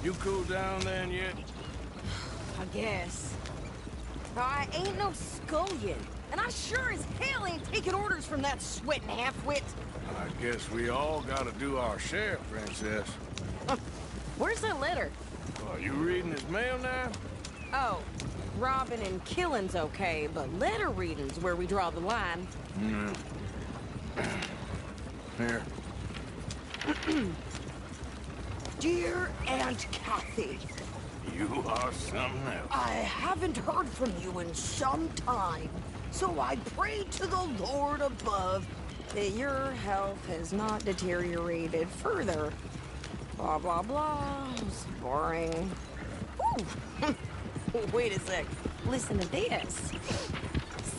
You cooled down then yet? I guess. I ain't no scullion, and I sure as hell ain't taking orders from that sweating half-wit. I guess we all gotta do our share, Princess. Where's that letter? Are you reading his mail now? Oh, robbing and killing's okay, but letter reading's where we draw the line. Here. Dear Aunt Kathy, You are something else. I haven't heard from you in some time, so I pray to the Lord above that your health has not deteriorated further. Blah, blah, blah. It's boring. Ooh. Wait a sec. Listen to this.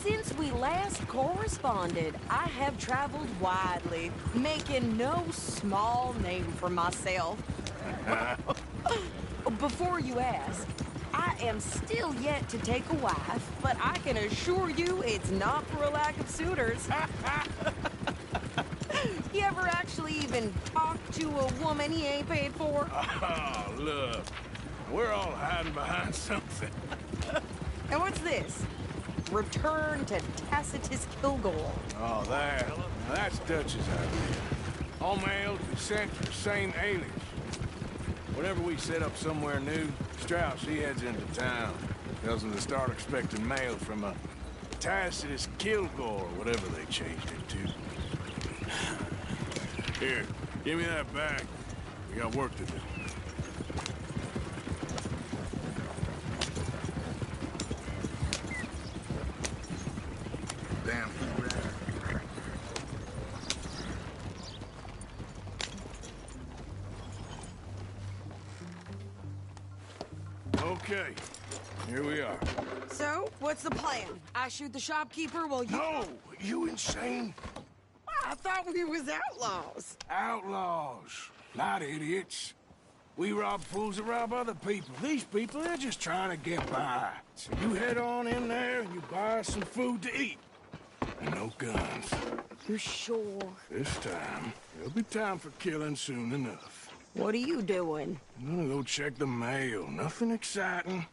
Since we last corresponded, I have traveled widely, making no small name for myself. Before you ask, I am still yet to take a wife, but I can assure you it's not for a lack of suitors. You ever actually even talk to a woman he ain't paid for? Oh, look. We're all hiding behind something. And what's this? Return to Tacitus Kilgore. Oh, that. Now that's Dutch's idea. All mail be sent to the same alias. Whenever we set up somewhere new, Strauss, he heads into town. Tells them to start expecting mail from a Tacitus Kilgore, or whatever they changed it to. Here, give me that bag. We got work to do. Damn. Okay, here we are. So, what's the plan? I shoot the shopkeeper while you... No! You insane? I thought we was outlaws. Outlaws, not idiots. We rob fools that rob other people. These people, they're just trying to get by. So you head on in there and you buy us some food to eat. And no guns. You're sure? This time, there'll be time for killing soon enough. What are you doing? I'm gonna go check the mail. Nothing exciting.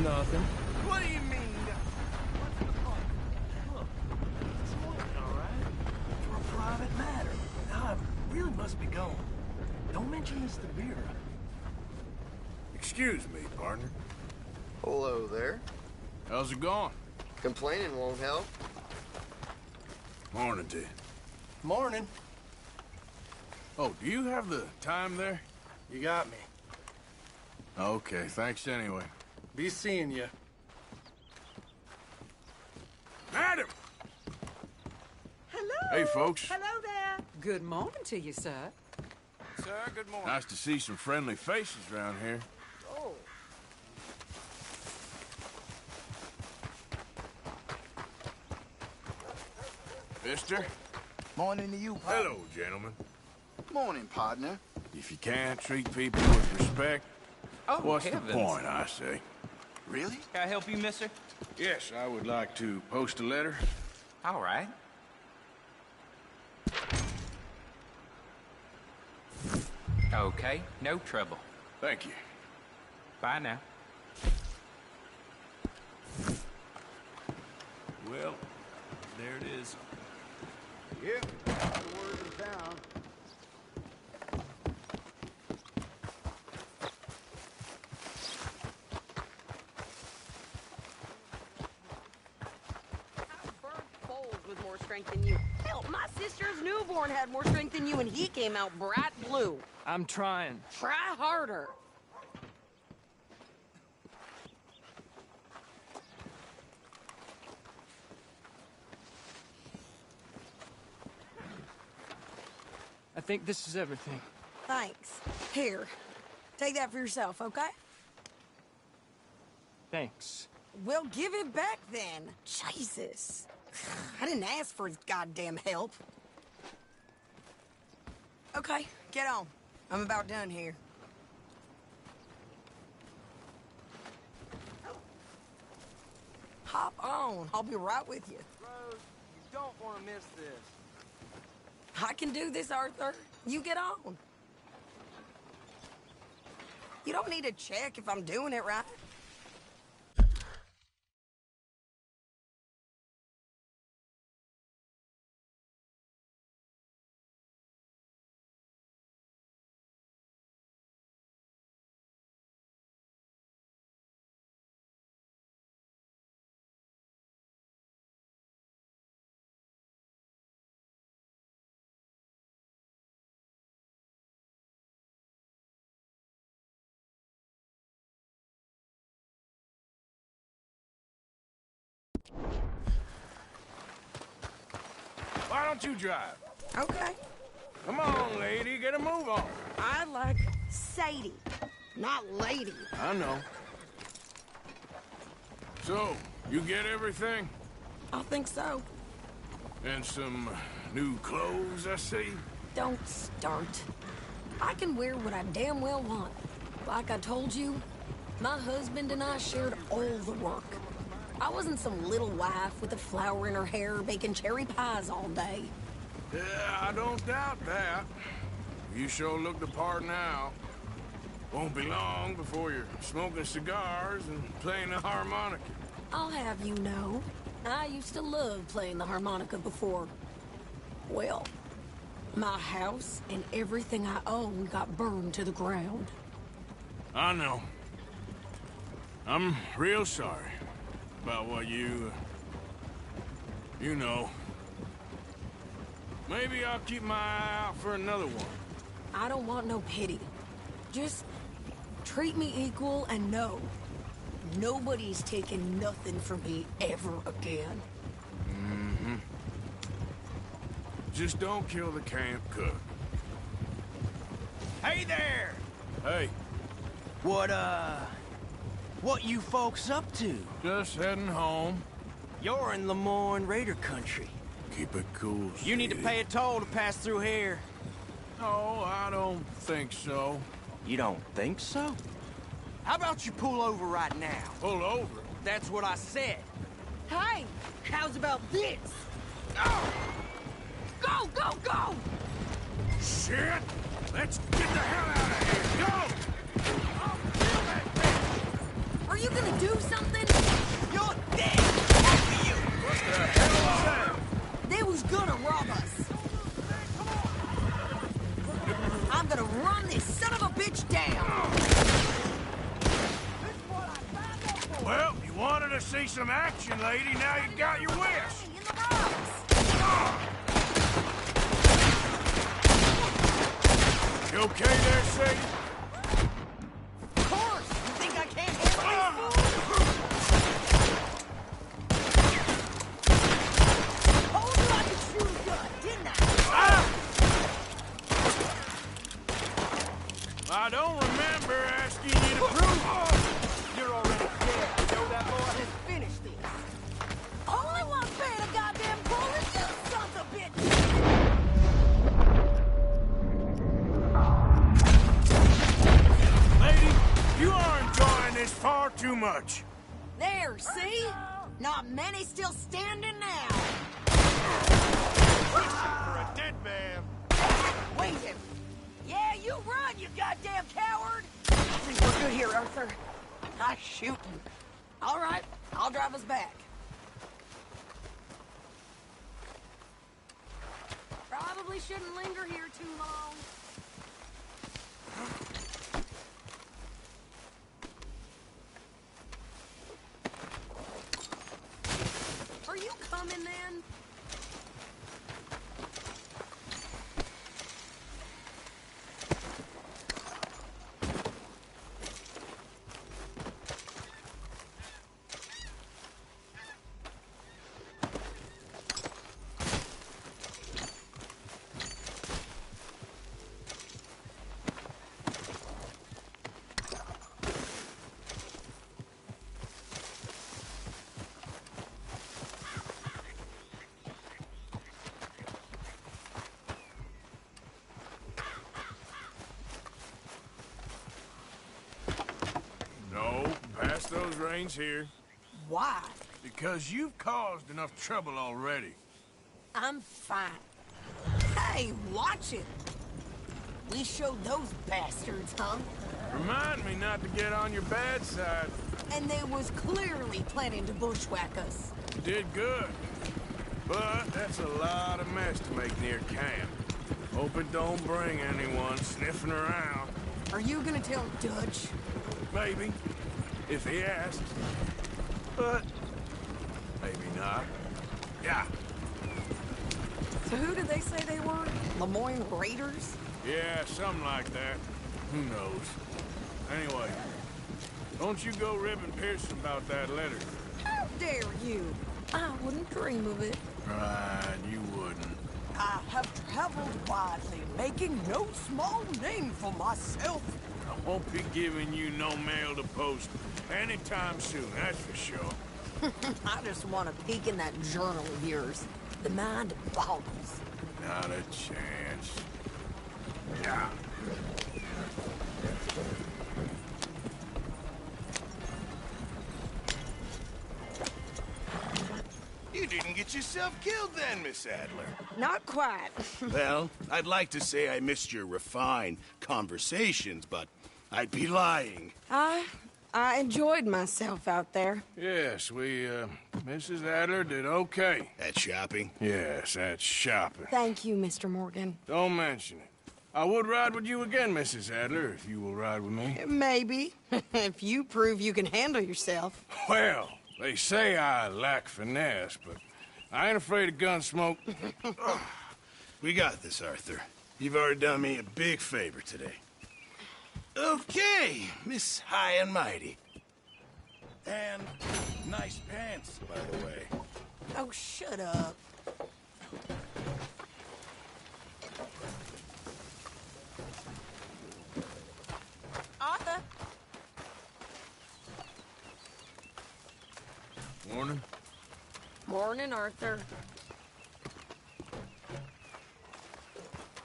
Nothing. What do you mean? What's in the park? Look, it's working, all right? For a private matter. Now, I really must be going. Don't mention this to Vera. Excuse me, partner. Hello there. How's it going? Complaining won't help. Morning to you. Morning. Oh, do you have the time there? You got me. Okay, thanks anyway. Be seeing you. Madam! Hello. Hey, folks. Hello there. Good morning to you, sir. Sir, good morning. Nice to see some friendly faces around here. Oh. Mister? Morning to you, partner. Hello, gentlemen. Morning, partner. If you can't treat people with respect, Oh, what's heavens. the point, I say? Really? Can I help you, mister? Yes, I would like to post a letter. All right. Okay, no trouble. Thank you. Bye now. Well, there it is. Yep. The word is down. Burnt Foals with more strength than you. Hell, my sister's newborn had more strength than you, and he came out bright blue. I'm trying. Try harder. I think this is everything. Thanks. Here, take that for yourself, okay? Thanks. Well, give it back then. Jesus. I didn't ask for his goddamn help. Okay, get on. I'm about done here. on. I'll be right with you. Rose, you don't want to miss this. I can do this, Arthur. You get on. You don't need to check if I'm doing it right. Why don't you drive? Okay. Come on, lady, get a move on. I like Sadie, not lady. I know. So, you get everything? I think so. And some new clothes, I see? Don't start. I can wear what I damn well want. Like I told you, my husband and I shared all the work. I wasn't some little wife with a flower in her hair baking cherry pies all day. Yeah, I don't doubt that. You sure look the part now. Won't be long before you're smoking cigars and playing the harmonica. I'll have you know, I used to love playing the harmonica before. Well, my house and everything I owned got burned to the ground. I know. I'm real sorry about what you know. Maybe I'll keep my eye out for another one. I don't want no pity. Just treat me equal and know nobody's taking nothing from me ever again. Mm-hmm. Just don't kill the camp cook. Hey there! Hey, What you folks up to? just heading home. You're in Lemoyne Raider country. Keep it cool, You need to Sadie. pay a toll to pass through here. No, I don't think so. You don't think so? How about you pull over right now? Pull over. That's what I said. Hey, how's about this? Go, go, go! Shit! Let's get the hell out of here! Go! Are you gonna do something? You're dead! After you! What the hell was that? They was gonna rob us. I'm gonna run this son of a bitch down. Well, you wanted to see some action, lady. Now you got your wish. In the rocks. You okay there, Sadie? Of course. You think I can't handle these fools? Told you I could shoot a gun, didn't I? I don't remember asking you to prove. You're already dead. Know that, boy? Let's finish this. Only one paying a goddamn bullet, you sons of bitches! Lady, you are enjoying this far too much. There, see? Not many still standing now. For a dead man. Wait him. Yeah, you run, you goddamn coward! I think we're good here, Arthur. I shoot him. All right, I'll drive us back. Probably shouldn't linger here too long. Are you coming then? No, pass those reins here. Why? Because you've caused enough trouble already. I'm fine. Hey, watch it. We showed those bastards, huh? Remind me not to get on your bad side. And they was clearly planning to bushwhack us. Did good. But that's a lot of mess to make near camp. Hope it don't bring anyone sniffing around. Are you gonna tell Dutch? Maybe, if he asks. But maybe not. Yeah. So who did they say they were? Lemoyne Raiders? Yeah, something like that. Who knows? Anyway, don't you go ribbing Pearson about that letter. How dare you? I wouldn't dream of it. Right, you wouldn't. I have traveled widely, making no small name for myself. I won't be giving you no mail to post anytime soon, that's for sure. I just want to peek in that journal of yours. The mind boggles. Not a chance. Yeah. You didn't get yourself killed then, Miss Adler. Not quite. Well, I'd like to say I missed your refined conversations, but I'd be lying. I enjoyed myself out there. Yes, Mrs. Adler did okay. At shopping? Yes, that's shopping. Thank you, Mr. Morgan. Don't mention it. I would ride with you again, Mrs. Adler, if you will ride with me. Maybe. If you prove you can handle yourself. Well, they say I lack finesse, but I ain't afraid of gun smoke. We got this, Arthur. You've already done me a big favor today. Okay, Miss High and Mighty. And nice pants, by the way. Oh, shut up. Arthur. Morning. Morning, Arthur.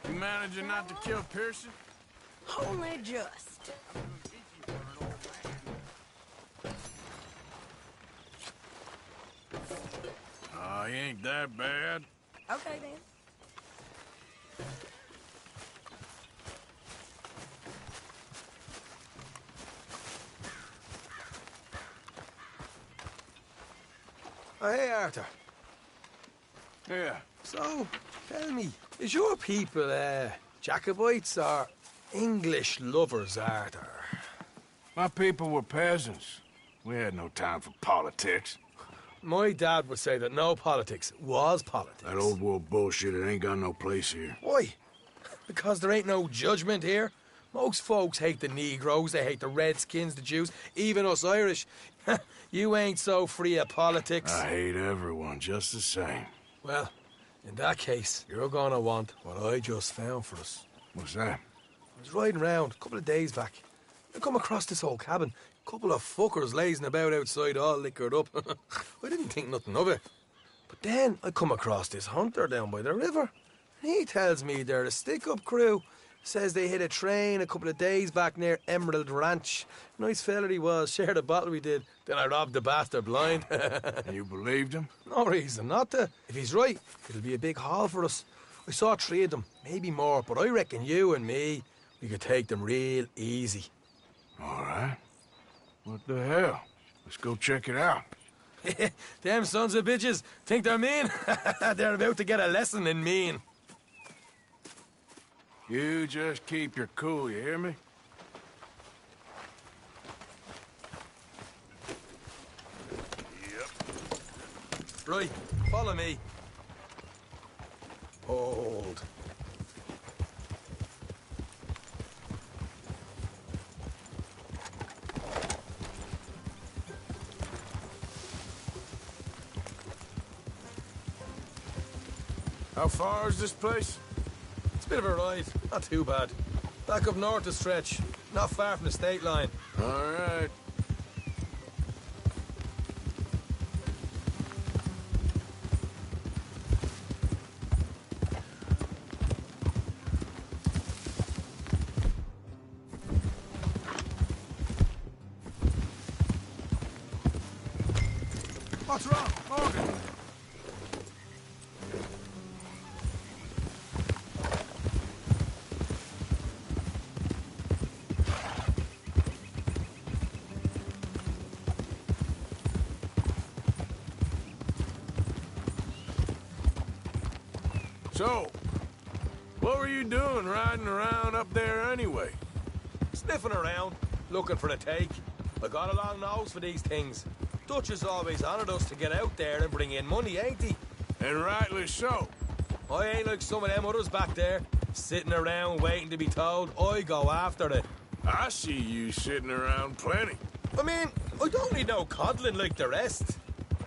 You managing not to kill Pearson? Only just. Oh, he ain't that bad. Okay, then. Oh, hey, Arthur. Yeah. So, tell me, is your people, Jacobites or English lovers, Arthur? My people were peasants. We had no time for politics. My dad would say that no politics was politics. That old world bullshit, it ain't got no place here. Why? Because there ain't no judgment here. Most folks hate the Negroes, they hate the Redskins, the Jews, even us Irish. You ain't so free of politics. I hate everyone just the same. Well, in that case, you're gonna want what I just found for us. What's that? I was riding around a couple of days back. I come across this old cabin. A couple of fuckers lazing about outside all liquored up. I didn't think nothing of it. But then I come across this hunter down by the river. He tells me they're a stick-up crew. Says they hit a train a couple of days back near Emerald Ranch. Nice fella he was, shared a bottle we did. Then I robbed the bastard blind. You believed him? No reason not to. If he's right, it'll be a big haul for us. I saw 3 of them, maybe more, but I reckon you and me, we could take them real easy. All right. What the hell? Let's go check it out. Them sons of bitches think they're mean. They're about to get a lesson in mean. You just keep your cool, you hear me? Right, follow me. Hold. How far is this place? It's a bit of a ride, not too bad. Back up north a stretch, not far from the state line. All right. What's wrong, Morgan? So, what were you doing riding around up there anyway? Sniffing around, looking for a take. I got a long nose for these things. Dutch has always honoured us to get out there and bring in money, ain't he? And rightly so. I ain't like some of them others back there, sitting around waiting to be told. I go after it. I see you sitting around plenty. I mean, I don't need no coddling like the rest.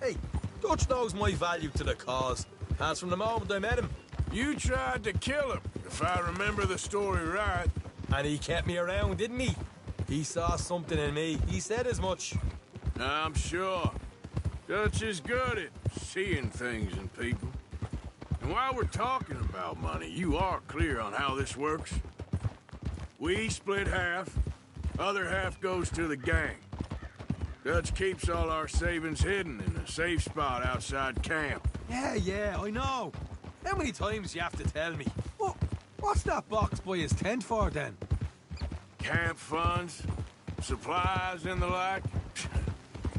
Hey, Dutch knows my value to the cause, as from the moment I met him. You tried to kill him, if I remember the story right. And he kept me around, didn't he? He saw something in me. He said as much. I'm sure. Dutch is good at seeing things in people. And while we're talking about money, you are clear on how this works? We split half, other half goes to the gang. Dutch keeps all our savings hidden in a safe spot outside camp. Yeah, I know. How many times you have to tell me? What's that box by his tent for, then? Camp funds, supplies, and the like.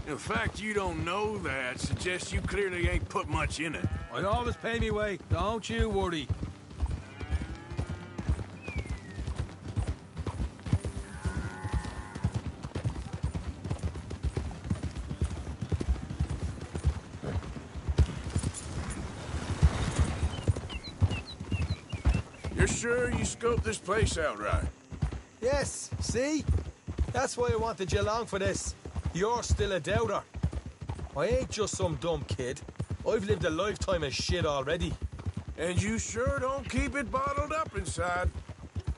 The fact you don't know that suggests you clearly ain't put much in it. I always pay me way, don't you worry. You're sure you scoped this place out right? Yes, see? That's why I wanted you along for this. You're still a doubter. I ain't just some dumb kid. I've lived a lifetime of shit already. And you sure don't keep it bottled up inside.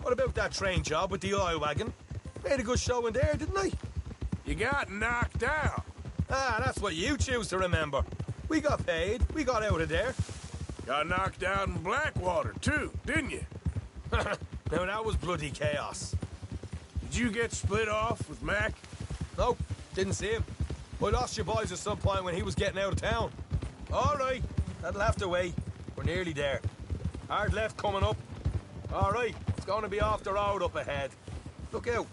What about that train job with the oil wagon? Made a good show in there, didn't I? You got knocked out. Ah, that's what you choose to remember. We got paid. We got out of there. Got knocked out in Blackwater, too, didn't you? Now, that was bloody chaos. Did you get split off with Mac? Nope, didn't see him. I lost your boys at some point when he was getting out of town. All right, that'll have to wait. We're nearly there. Hard left coming up. All right, it's going to be off the road up ahead. Look out.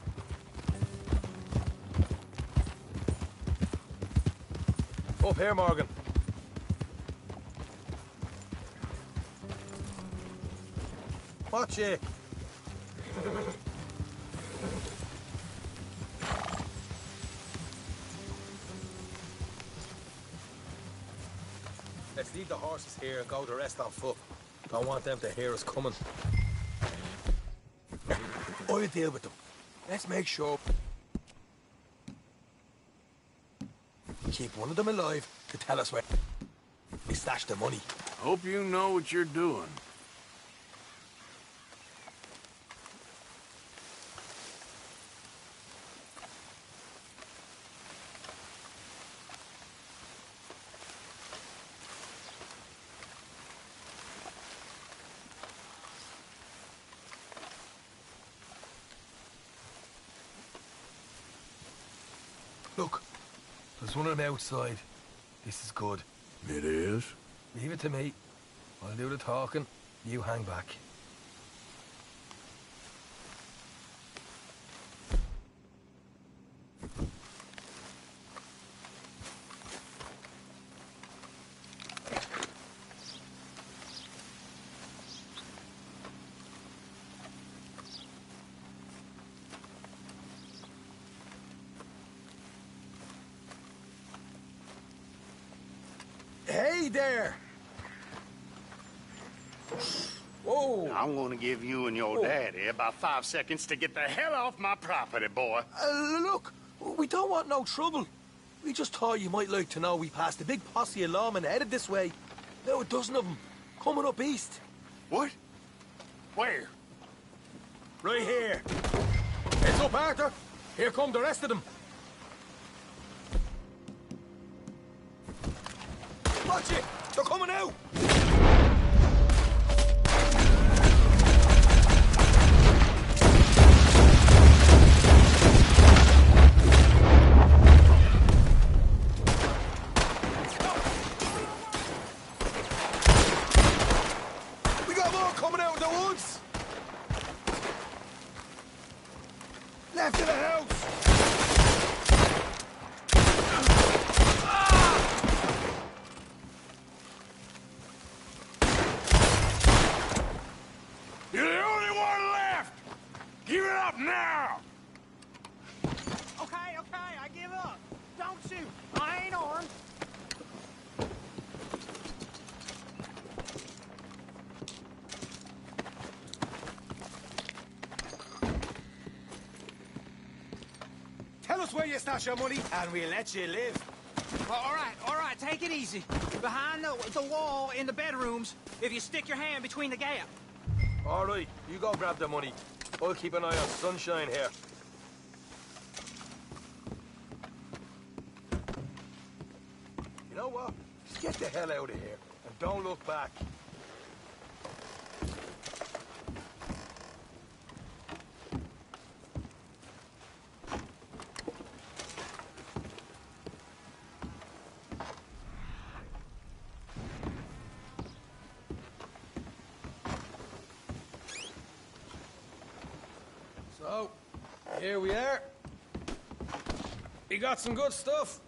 Up here, Morgan. Watch it. Let's leave the horses here and go the rest on foot. Don't want them to hear us coming. I'll deal with them. Let's make sure. Keep one of them alive to tell us where we stashed the money. Hope you know what you're doing. Look, there's one of them outside. This is good. It is? Leave it to me. I'll do the talking. You hang back. Hey there! Whoa! I'm gonna give you and your daddy about 5 seconds to get the hell off my property, boy. Look, we don't want no trouble. We just thought you might like to know we passed a big posse of lawmen headed this way. Now a dozen of them, coming up east. What? Where? Right here. Heads up, Arthur. Here come the rest of them. Watch it! They're coming out! Toward the woods! Left of the house! You're the only one left! Give it up now! Okay, I give up. Don't shoot. I ain't armed. Tell us where you stash your money, and we'll let you live. Well, all right, take it easy. Behind the wall in the bedrooms, if you stick your hand between the gap. All right, you go grab the money. I'll keep an eye on Sunshine here. You know what? Just get the hell out of here, and don't look back. So, here we are. You got some good stuff.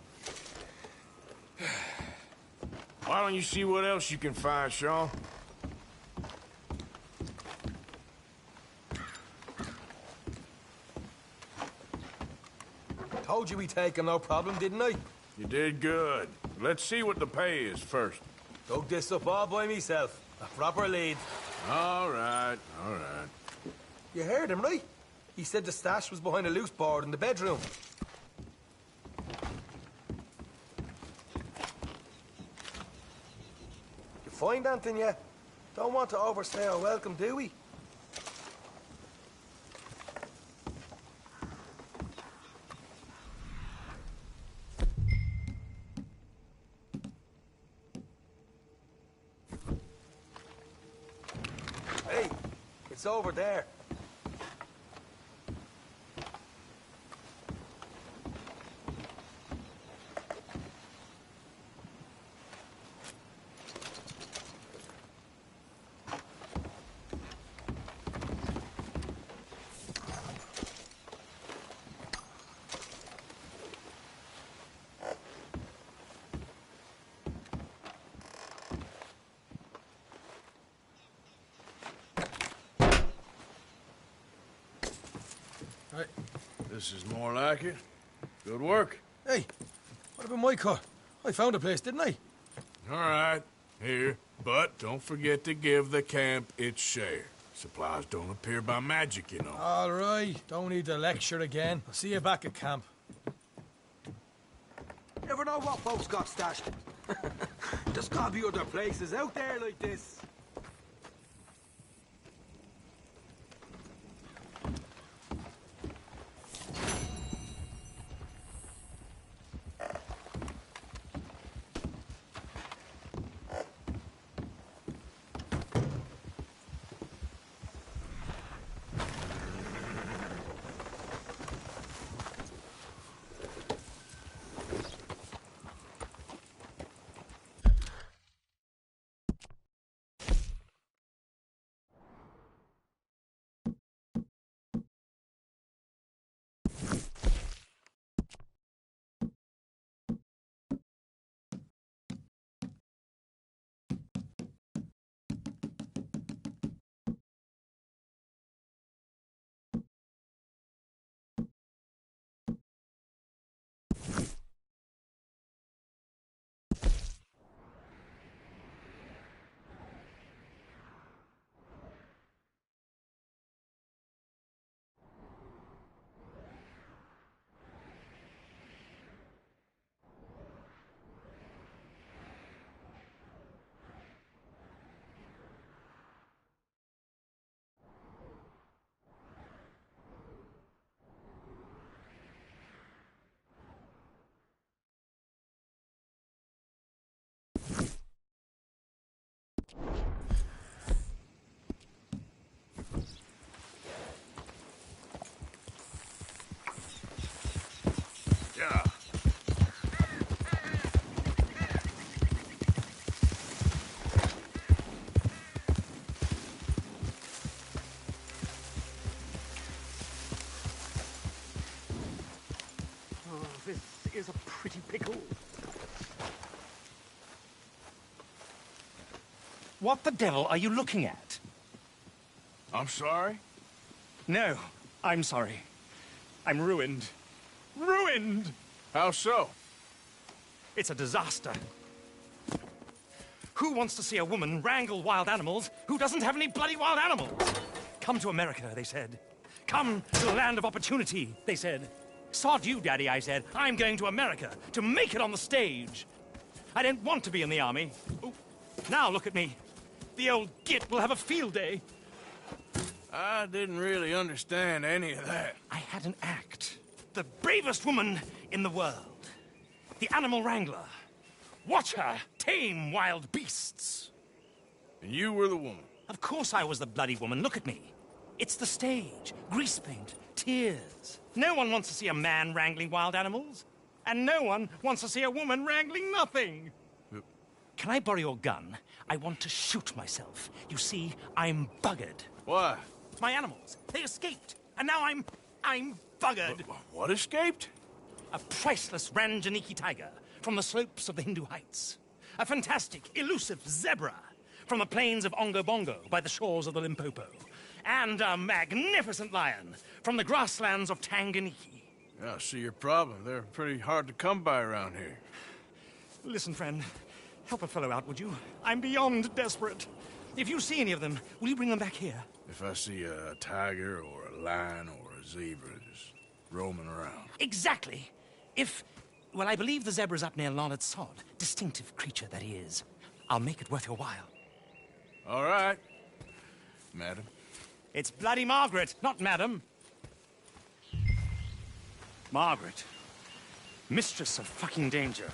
Why don't you see what else you can find, Sean? Told you we'd take him, no problem, didn't I? You did good. Let's see what the pay is first. Dug this up all by myself. A proper lead. All right, all right. You heard him, right? He said the stash was behind a loose board in the bedroom. You find anything yet? Don't want to overstay our welcome, do we? Hey, it's over there. Right. This is more like it. Good work. Hey, what about my car? I found a place, didn't I? All right, here. But don't forget to give the camp its share. Supplies don't appear by magic, you know. All right, don't need to lecture again. I'll see you back at camp. Never know what folks got stashed. There's gotta be other places out there like this. is a pretty pickle. What the devil are you looking at? I'm sorry? No, I'm sorry. I'm ruined. Ruined! How so? It's a disaster. Who wants to see a woman wrangle wild animals who doesn't have any bloody wild animals? Come to America, they said. Come to the land of opportunity, they said. Sod you, Daddy, I said. I'm going to America to make it on the stage. I don't want to be in the army. Ooh. Now look at me. The old git will have a field day. I didn't really understand any of that. I had an act. The bravest woman in the world. The animal wrangler. Watch her tame wild beasts. And you were the woman. Of course I was the bloody woman. Look at me. It's the stage. Grease paint. Tears. No one wants to see a man wrangling wild animals. And no one wants to see a woman wrangling nothing. Can I borrow your gun? I want to shoot myself. You see, I'm buggered. Why? My animals. They escaped. And now I'm buggered. What escaped? A priceless Ranjaniki tiger from the slopes of the Hindu Heights. A fantastic, elusive zebra from the plains of Ongo Bongo by the shores of the Limpopo. And a magnificent lion from the grasslands of Tanganyika. Yeah, I see your problem. They're pretty hard to come by around here. Listen, friend. Help a fellow out, would you? I'm beyond desperate. If you see any of them, will you bring them back here? If I see a tiger or a lion or a zebra just roaming around. Exactly. Well, I believe the zebra's up near Larned Sod. Distinctive creature that he is. I'll make it worth your while. All right, madam. It's bloody Margaret, not madam. Margaret. Mistress of fucking danger.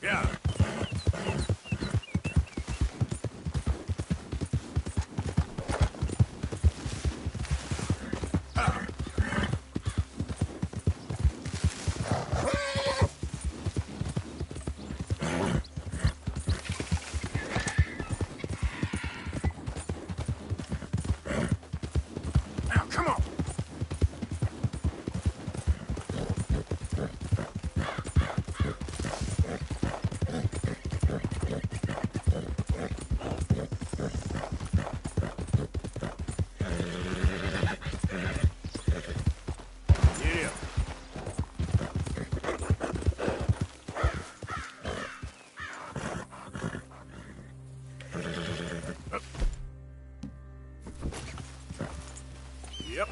Yeah. Now, come on. Yeah. Yep.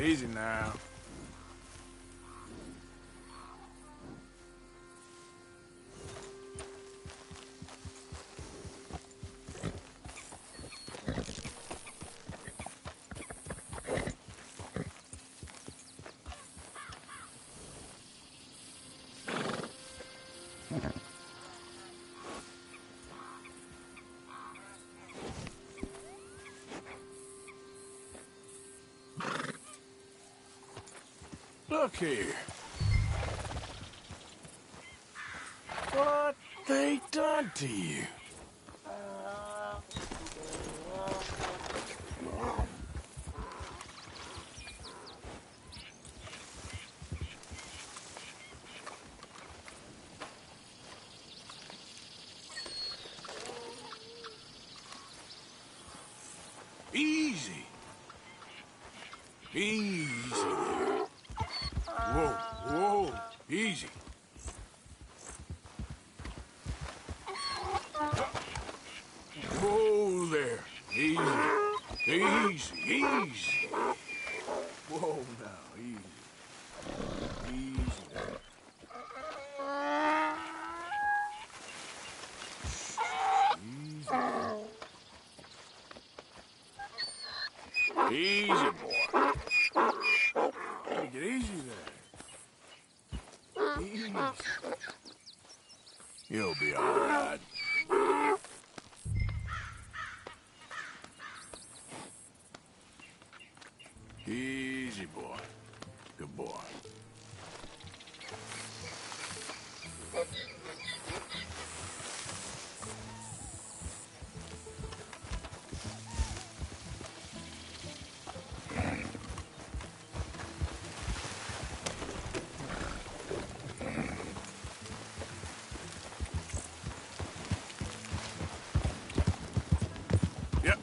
Easy now. Look here. What they done to you? Easy. Easy there. Whoa, whoa, easy. Whoa there. Easy. Easy, easy. Whoa now, easy. Easy there. Easy. Easy, boy. Take it easy there. Easy. You'll be all right. Easy, boy. Good boy. Yep. Yeah.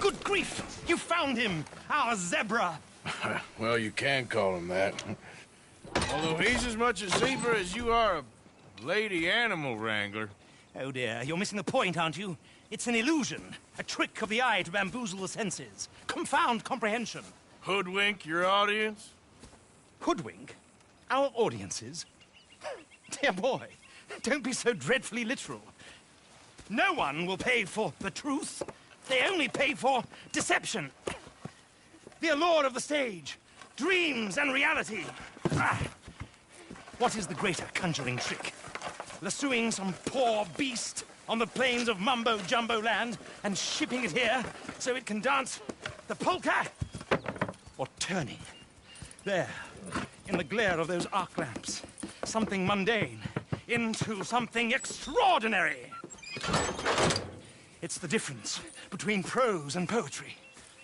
Good grief! You found him! Our zebra! Well, you can call him that. Although he's as much a zebra as you are a lady animal wrangler. Oh dear, you're missing the point, aren't you? It's an illusion. A trick of the eye to bamboozle the senses. Confound comprehension. Hoodwink your audience? Hoodwink? Our audiences? Dear boy, don't be so dreadfully literal. No one will pay for the truth. They only pay for deception. The allure of the stage, dreams and reality. Ah. What is the greater conjuring trick? Lassoing some poor beast on the plains of mumbo-jumbo land and shipping it here so it can dance the polka? Or turning, there, in the glare of those arc lamps, something mundane into something extraordinary? It's the difference between prose and poetry.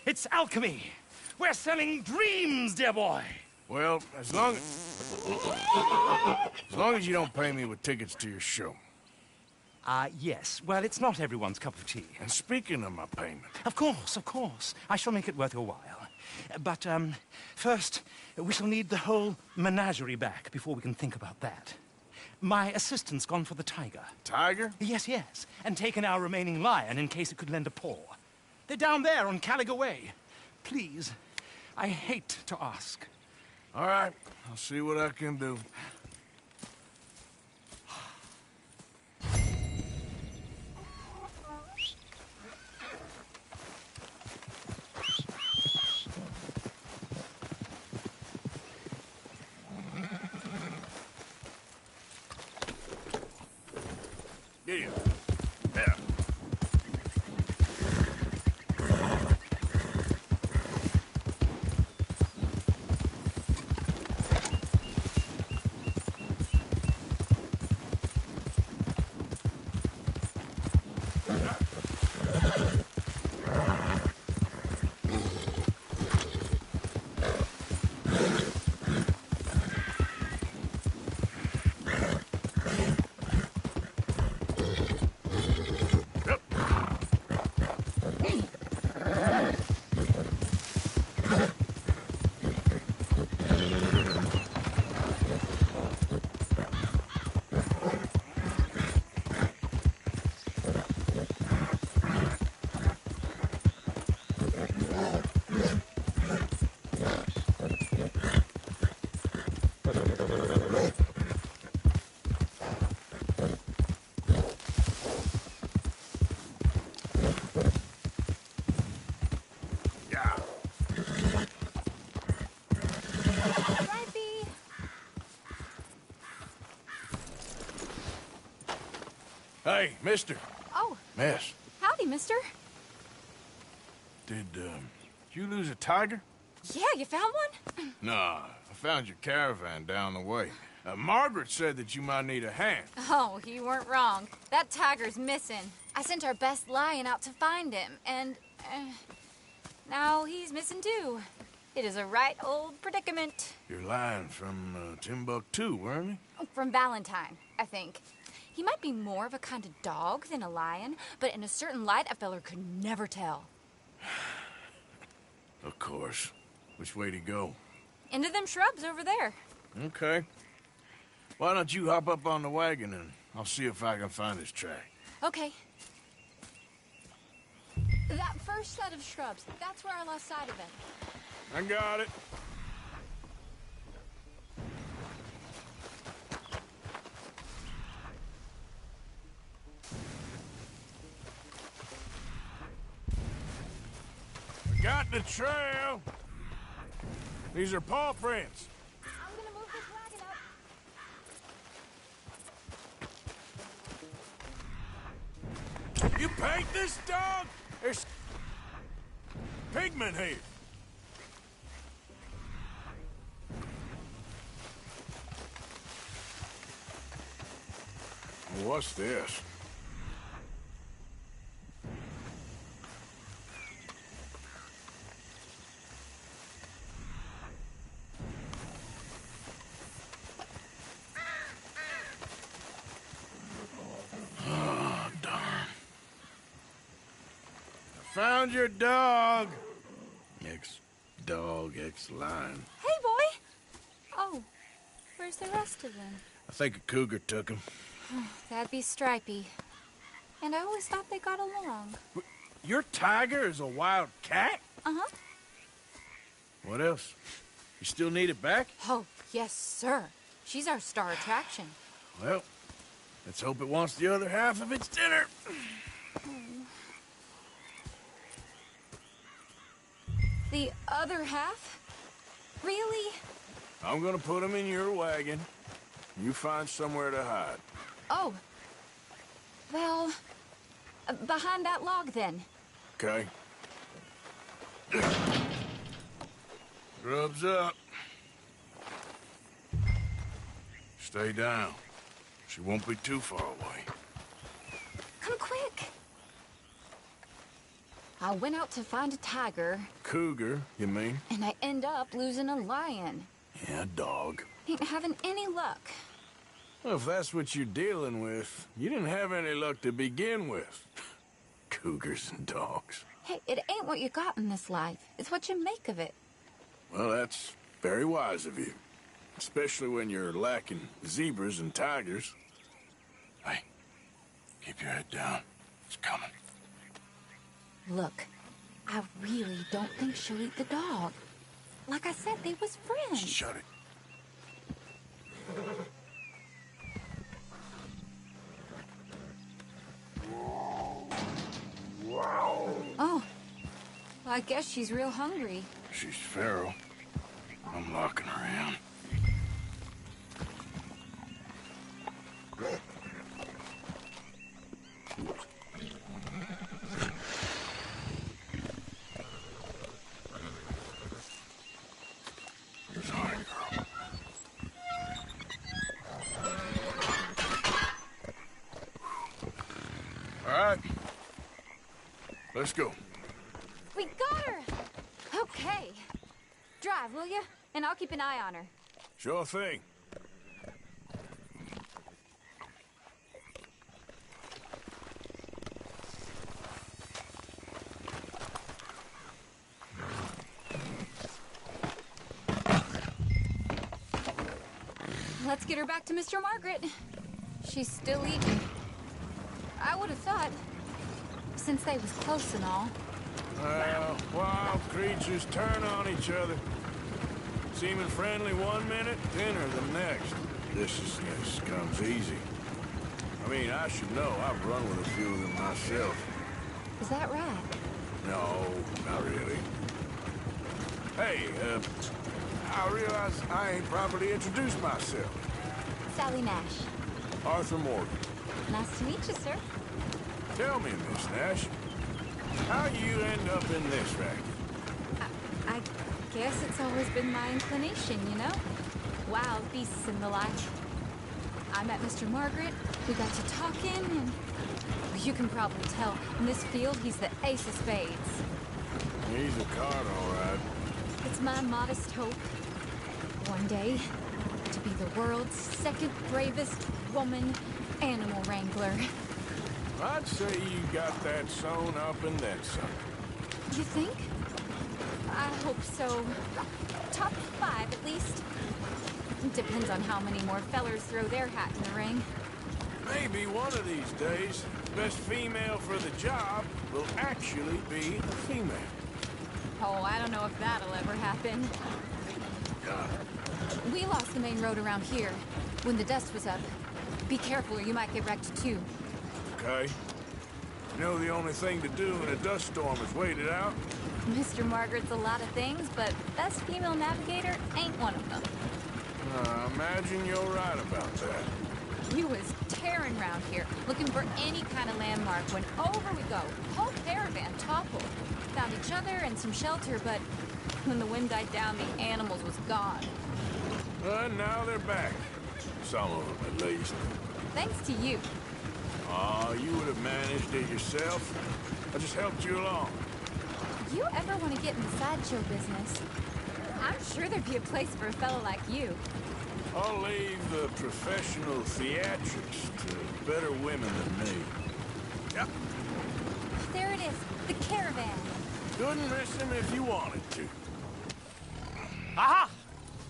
It's alchemy. We're selling dreams, dear boy. Well, as long as you don't pay me with tickets to your show. Yes. Well, it's not everyone's cup of tea. And speaking of my payment... Of course. I shall make it worth your while. But, first, we shall need the whole menagerie back before we can think about that. My assistant's gone for the tiger. Tiger? Yes. And taken our remaining lion in case it could lend a paw. They're down there on Caliga Way. Please, I hate to ask. All right, I'll see what I can do. Yeah. Yeah. Hey, mister. Oh, Miss. howdy, mister. Did you lose a tiger? Yeah, you found one? Nah, I found your caravan down the way. Margaret said that you might need a hand. Oh, you weren't wrong. That tiger's missing. I sent our best lion out to find him, and now he's missing too. It is a right old predicament. Your lion from Timbuktu, weren't he? From Valentine, I think. He might be more of a kind of dog than a lion, but in a certain light, a feller could never tell. Of course. Which way to go? Into them shrubs over there. Okay. Why don't you hop up on the wagon and I'll see if I can find his track. Okay. That first set of shrubs, that's where I lost sight of him. I got it. I got the trail. These are paw prints. I'm gonna move this wagon up. You paint this dog? There's pigment here. What's this? Oh, darn. I found your dog. Ex-dog, ex-lion. Hey, boy! Oh, where's the rest of them? I think a cougar took him. That'd be Stripey. And I always thought they got along. Your tiger is a wild cat? Uh-huh. What else? You still need it back? Oh, yes, sir. She's our star attraction. Well, let's hope it wants the other half of its dinner. The other half? Really? I'm gonna put him in your wagon. You find somewhere to hide. Oh. Well, behind that log, then. Okay. Grub's up. Stay down. She won't be too far away. Come quick. I went out to find a tiger. Cougar, you mean? And I end up losing a lion. Yeah, dog. Ain't having any luck. Well, if that's what you're dealing with, you didn't have any luck to begin with. Cougars and dogs. Hey, it ain't what you got in this life. It's what you make of it. Well, that's very wise of you. Especially when you're lacking zebras and tigers. Hey, keep your head down. It's coming. Look, I really don't think she'll eat the dog. Like I said, they was friends. Shut it. Oh, well, I guess she's real hungry. She's feral. I'm locking her in. Sorry, girl. All right. Let's go. We got her! Okay. Drive, will you? And I'll keep an eye on her. Sure thing. Let's get her back to Mr. Margaret. She's still eating. I would have thought, since they was close and all. Well, wild creatures turn on each other. Seeming friendly one minute, dinner the next. Viciousness comes easy. I mean, I should know. I've run with a few of them myself. Is that right? No, not really. Hey, I realize I ain't properly introduced myself. Sally Nash. Arthur Morgan. Nice to meet you, sir. Tell me, Miss Nash, how you end up in this racket? I guess it's always been my inclination, you know? Wild beasts and the like. I met Mr. Margaret, we got to talking, and you can probably tell, in this field, he's the ace of spades. He's a card, all right. It's my modest hope, one day, to be the world's second bravest woman animal wrangler. I'd say you got that sewn up and then some. You think? I hope so. Top 5, at least. Depends on how many more fellers throw their hat in the ring. Maybe one of these days, best female for the job will actually be a female. Oh, I don't know if that'll ever happen. We lost the main road around here when the dust was up. Be careful or you might get wrecked too. Okay. You know the only thing to do in a dust storm is wait it out? Mr. Margaret's a lot of things, but best female navigator ain't one of them. I imagine you're right about that. He was tearing around here, looking for any kind of landmark when over we go. Whole caravan toppled. Found each other and some shelter, but when the wind died down, the animals was gone. And now they're back. Some of them, at least. Thanks to you. Oh, you would have managed it yourself. I just helped you along. If you ever want to get in the sideshow business, I'm sure there'd be a place for a fellow like you. I'll leave the professional theatrics to better women than me. Yep. There it is, the caravan. Couldn't miss him if you wanted to. Aha!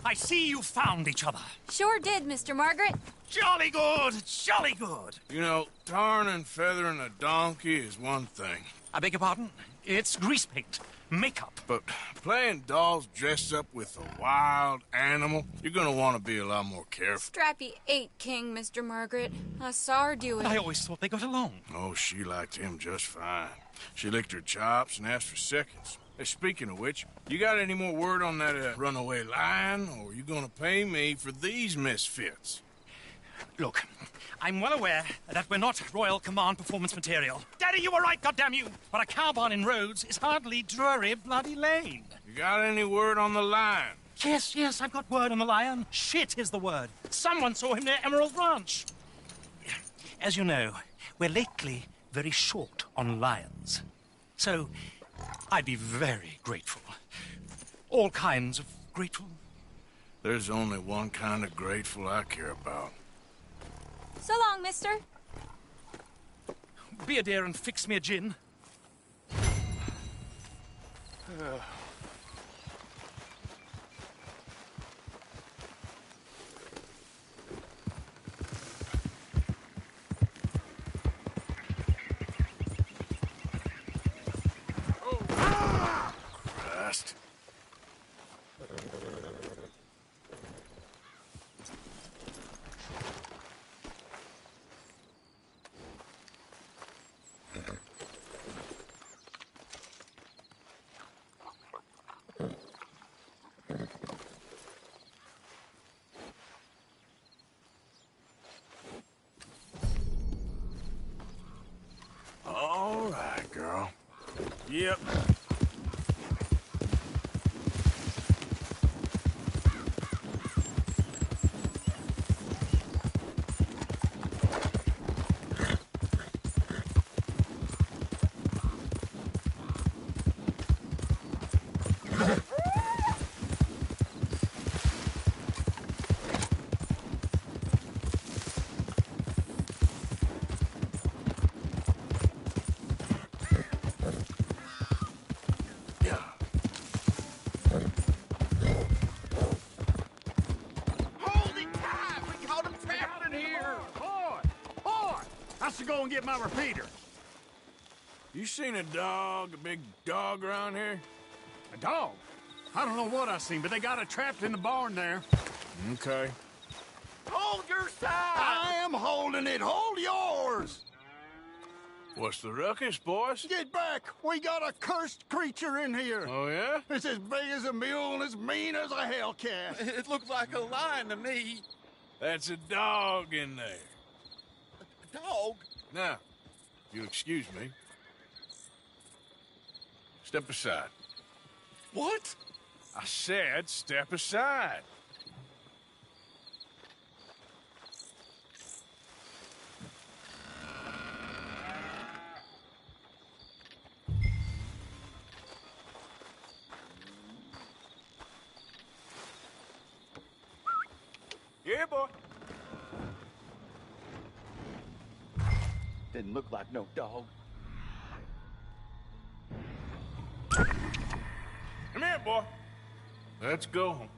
I see you found each other. Sure did, Mr. Margaret. Jolly good, jolly good. You know, tarring and feathering a donkey is one thing. I beg your pardon? It's grease paint, makeup. But playing dolls dressed up with a wild animal, you're gonna want to be a lot more careful. Strappy ate King, Mr. Margaret. I saw her do it. I always thought they got along. Oh, she liked him just fine. She licked her chops and asked for seconds. Hey, speaking of which, you got any more word on that runaway lion, or are you gonna pay me for these misfits? Look, I'm well aware that we're not Royal Command performance material. Daddy, you were right, goddammit you! But a cow barn in Rhodes is hardly Drury Bloody Lane. You got any word on the lion? Yes, I've got word on the lion. Shit is the word. Someone saw him near Emerald Ranch. As you know, we're lately very short on lions. So, I'd be very grateful. All kinds of grateful. There's only one kind of grateful I care about. So long, mister. Be a dear and fix me a gin. Christ. All right, girl. Yep. Go and get my repeater. You seen a big dog around here? A dog? I don't know what I seen, but they got it trapped in the barn there. Okay. Hold your side! I am holding it. Hold yours! What's the ruckus, boys? Get back! We got a cursed creature in here. Oh, yeah? It's as big as a mule and as mean as a hellcat. It looks like a lion to me. That's a dog in there. dog. Now, you'll excuse me. Step aside. What? I said step aside. Yeah, boy. Didn't look like no dog. Come here, boy. Let's go home.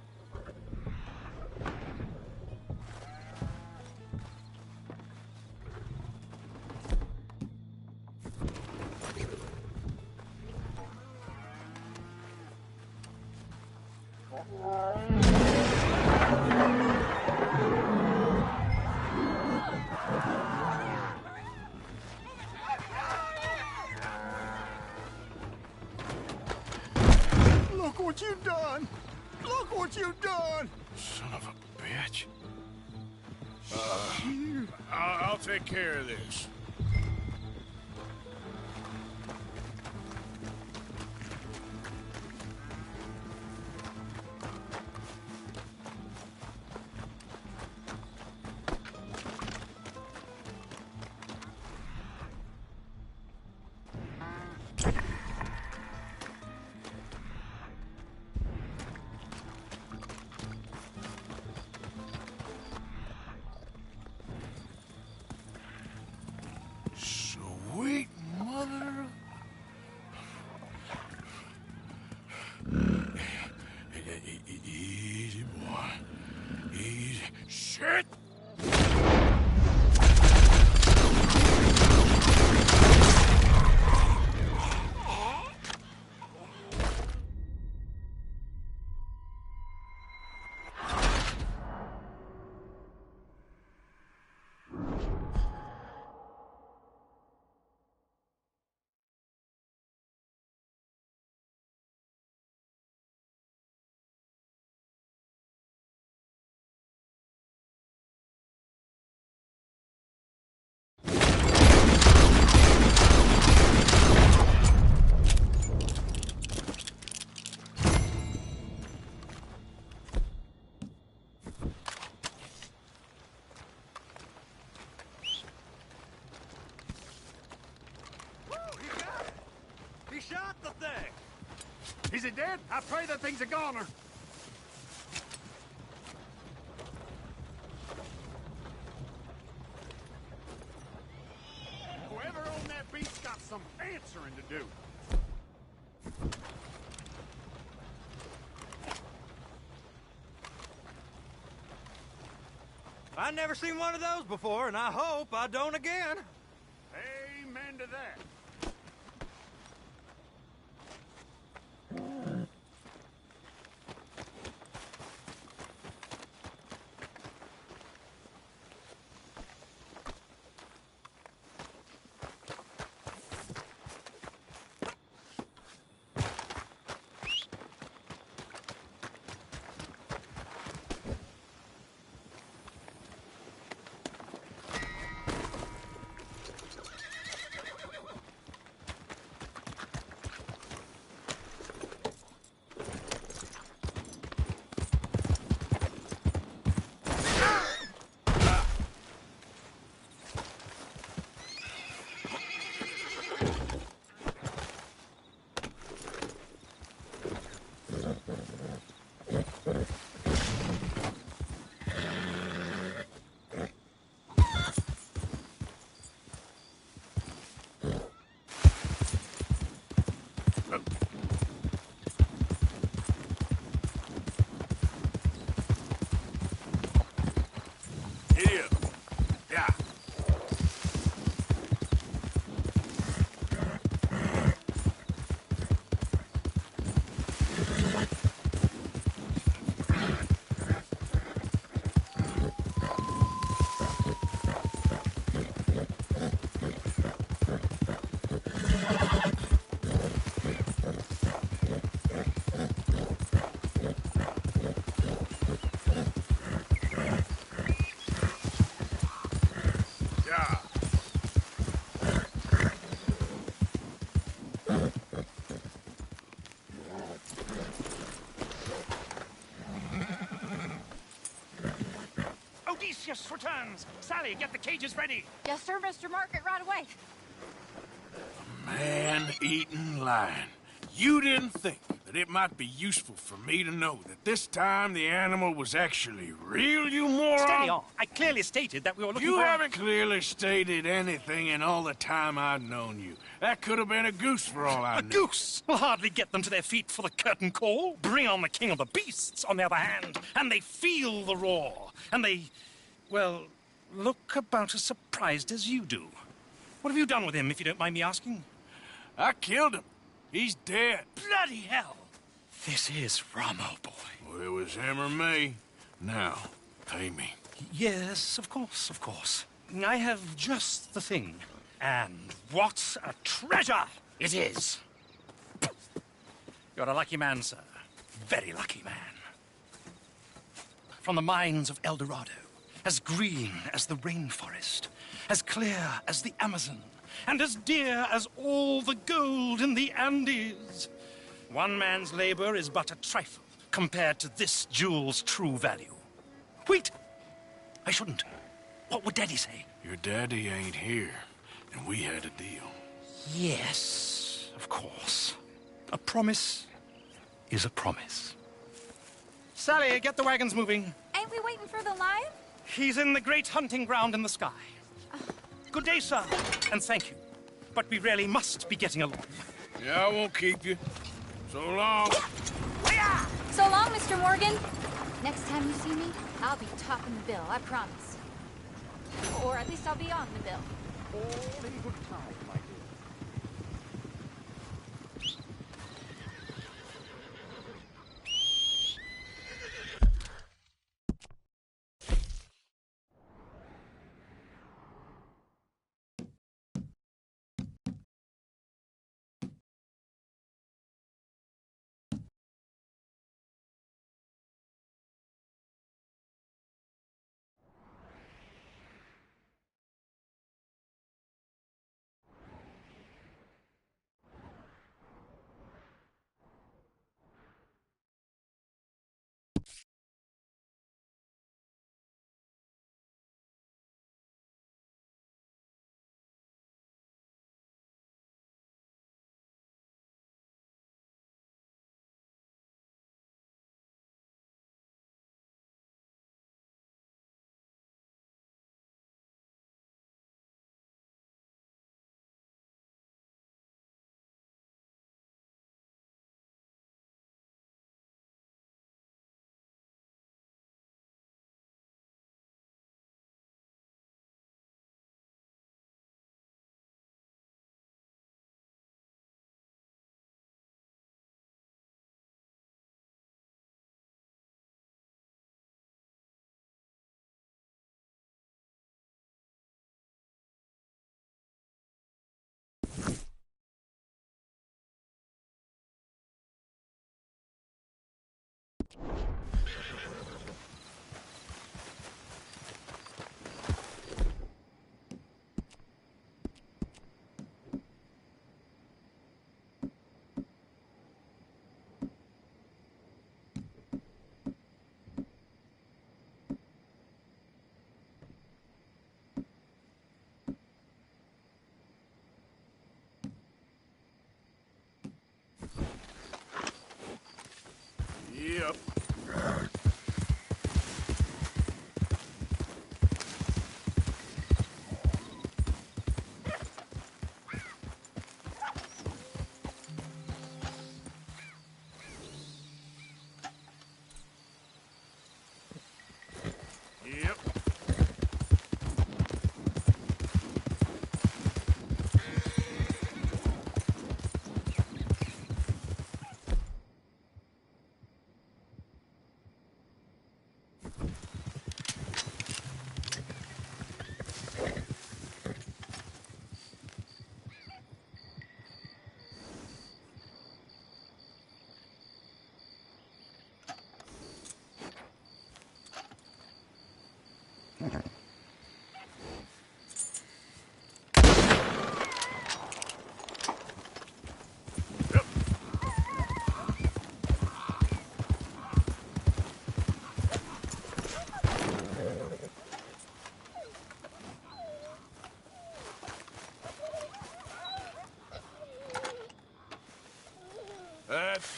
Look what you done! Look what you done! Son of a bitch. I'll take care of this. Sweet mother. Easy, boy. Easy. Shit! He shot the thing! Is it dead? I pray that thing's a goner. Whoever owned that beast got some answering to do. I've never seen one of those before, and I hope I don't again. Amen to that. Lucius returns. Sally, get the cages ready. Yes, sir, Mr. Margaret, right away. Man-eating lion. You didn't think that it might be useful for me to know that this time the animal was actually real, you moron? Steady on. I clearly stated that we were looking You for... haven't clearly stated anything in all the time I've known you. That could have been a goose for all I A knew. goose will hardly get them to their feet for the curtain call. Bring on the king of the beasts, on the other hand, and they feel the roar. And they, well, look about as surprised as you do. What have you done with him, if you don't mind me asking? I killed him. He's dead. Bloody hell! This is Ramo, boy. Well, it was him or me. Now, pay me. Yes, of course, of course. I have just the thing. And what a treasure it is! You're a lucky man, sir. Very lucky man. From the mines of El Dorado, as green as the rainforest, as clear as the Amazon, and as dear as all the gold in the Andes. One man's labor is but a trifle compared to this jewel's true value. Wait! I shouldn't. What would Daddy say? Your daddy ain't here, and we had a deal. Yes, of course. A promise is a promise. Sally, get the wagons moving. Ain't we waiting for the lion? He's in the great hunting ground in the sky. Good day, sir, and thank you. But we really must be getting along. Yeah, I won't keep you. So long. So long, Mr. Morgan. Next time you see me, I'll be topping the bill, I promise. Or at least I'll be on the bill. All in good time, my dear. Yep. Yep.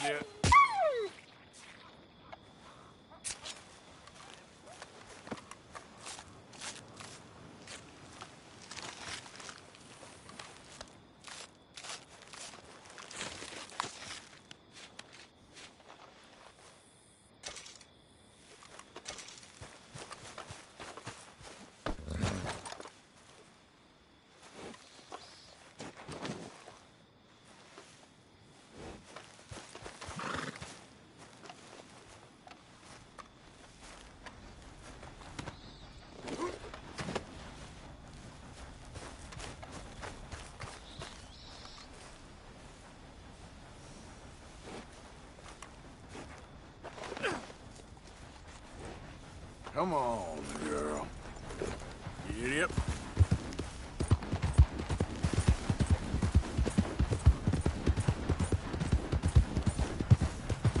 Yeah. Come on, girl. Yep.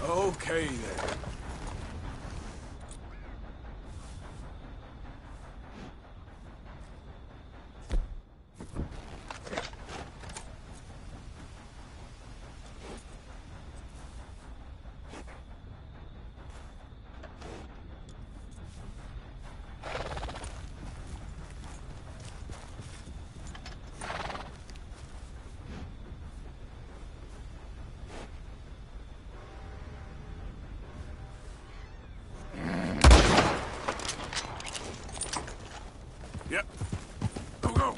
Okay, then. Yep. Go, go.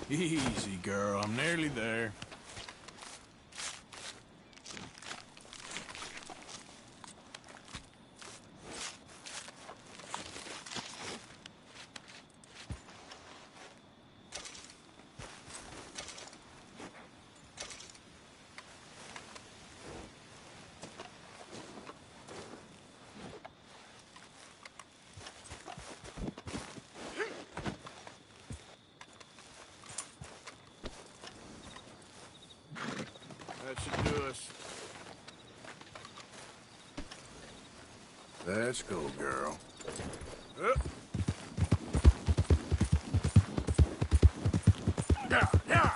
Easy, girl. I'm nearly there. That should do us. Let's go, girl. Up. Yeah, yeah.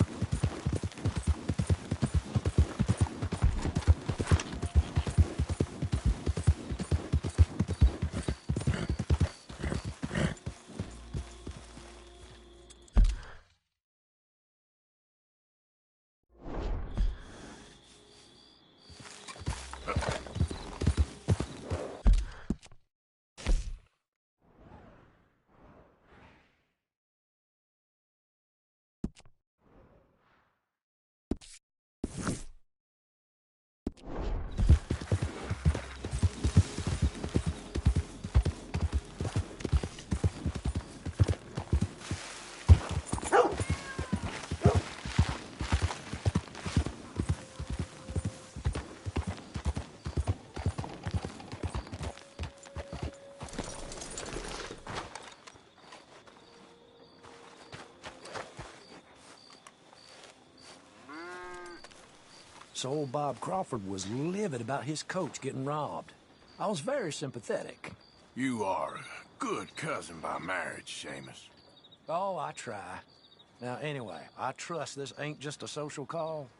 So old Bob Crawford was livid about his coach getting robbed. I was very sympathetic. You are a good cousin by marriage, Seamus. Oh, I try. Now, anyway, I trust this ain't just a social call.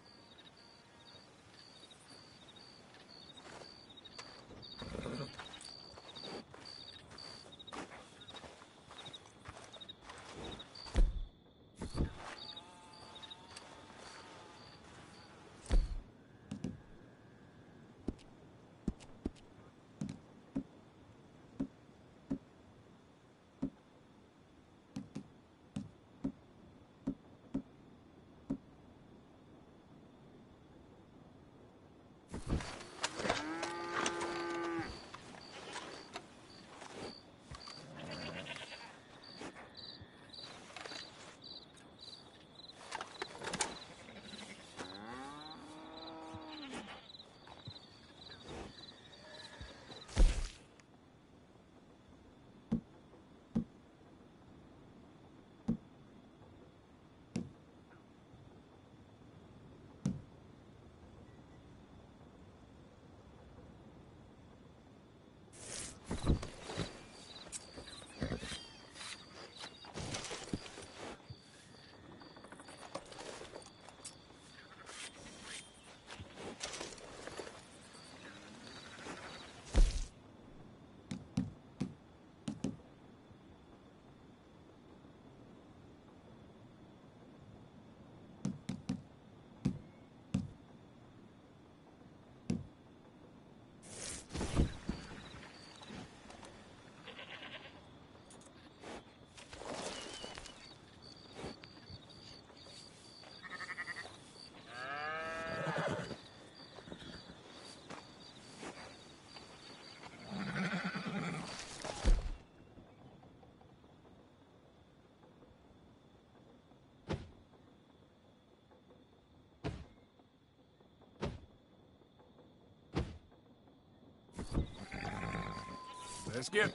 Let's get...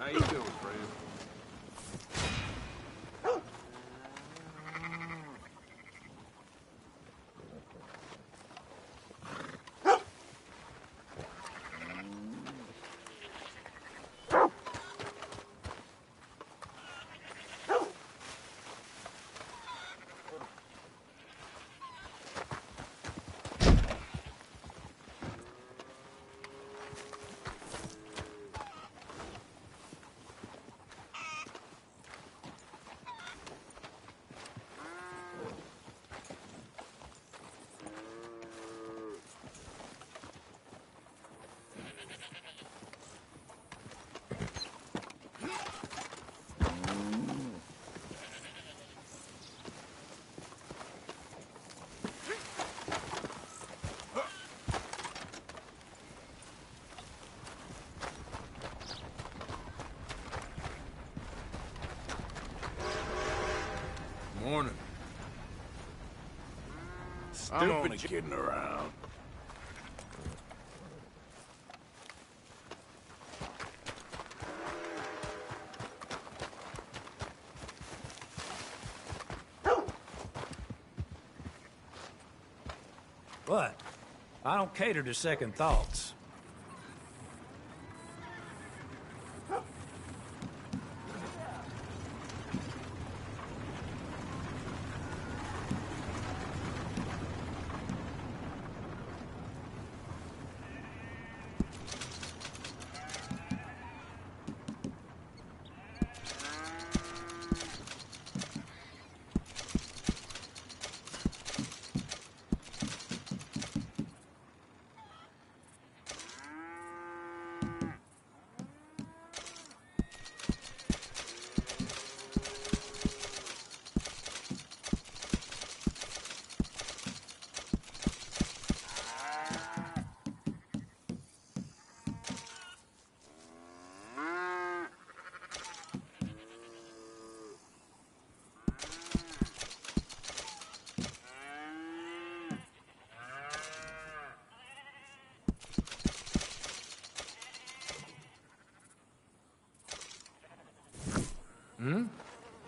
How you doing, friend? Morning. I'm only kidding around. What? I don't cater to second thoughts.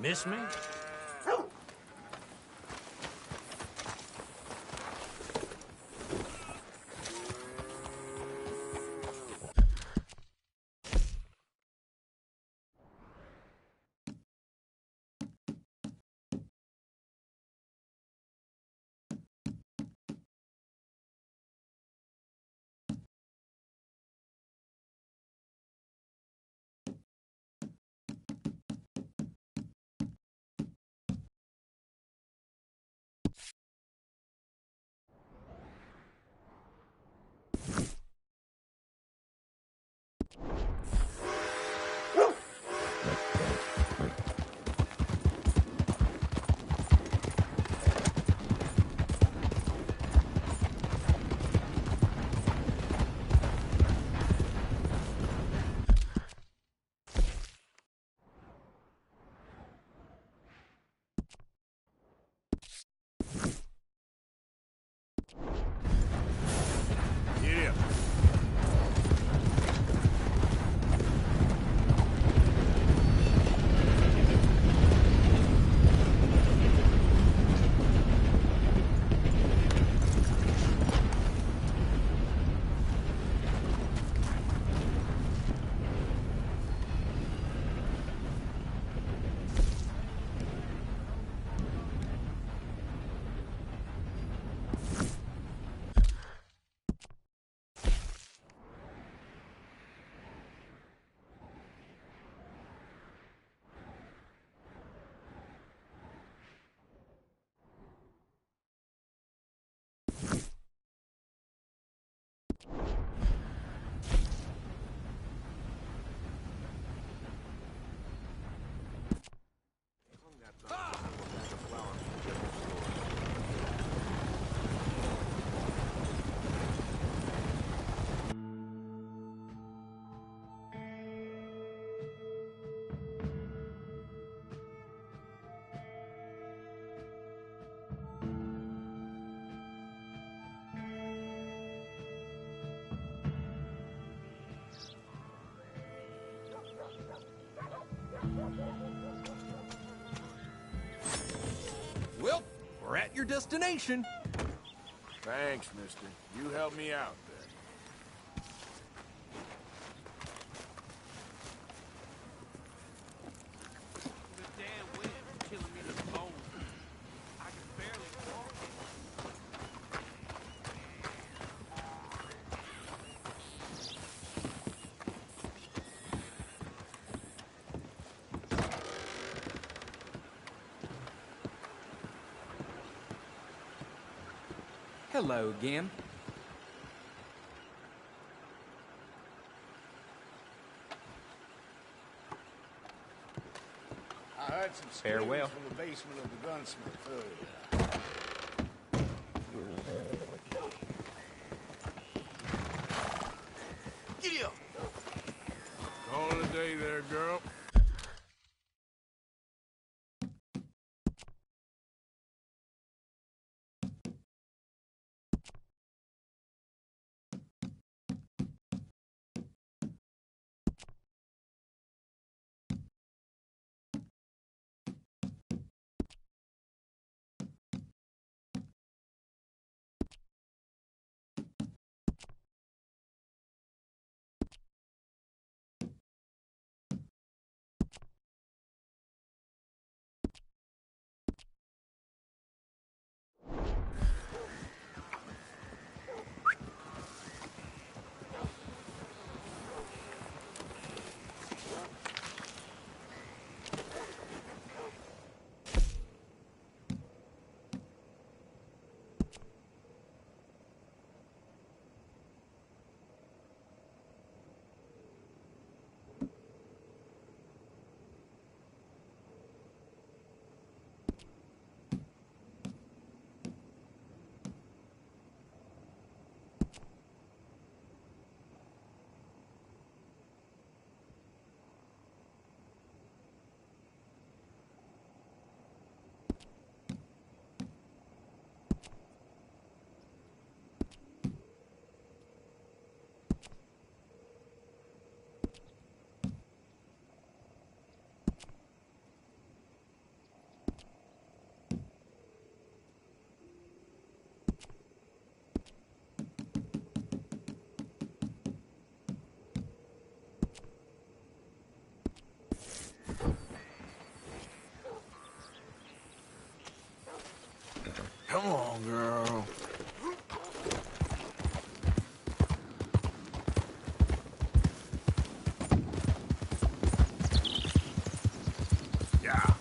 Miss me? destination. Thanks, mister. You helped me out there. The damn wind killing me to the bone. I can barely walk. Hello again. I heard some Farewell. screams from the basement of the gunsmith earlier. Giddy up! Call it a day there, girl. Come on, girl. Yeah.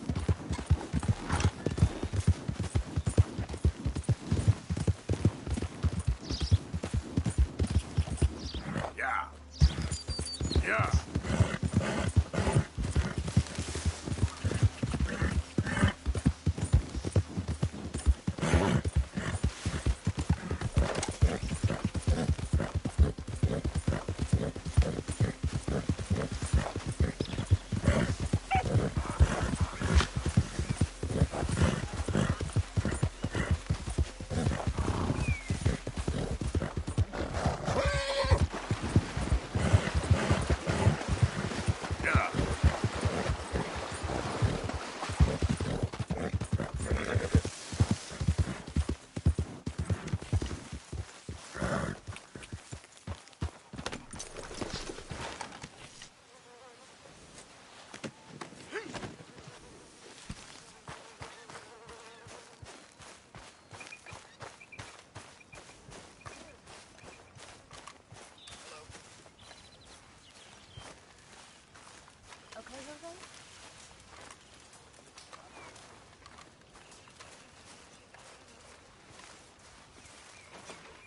Yeah. Yeah.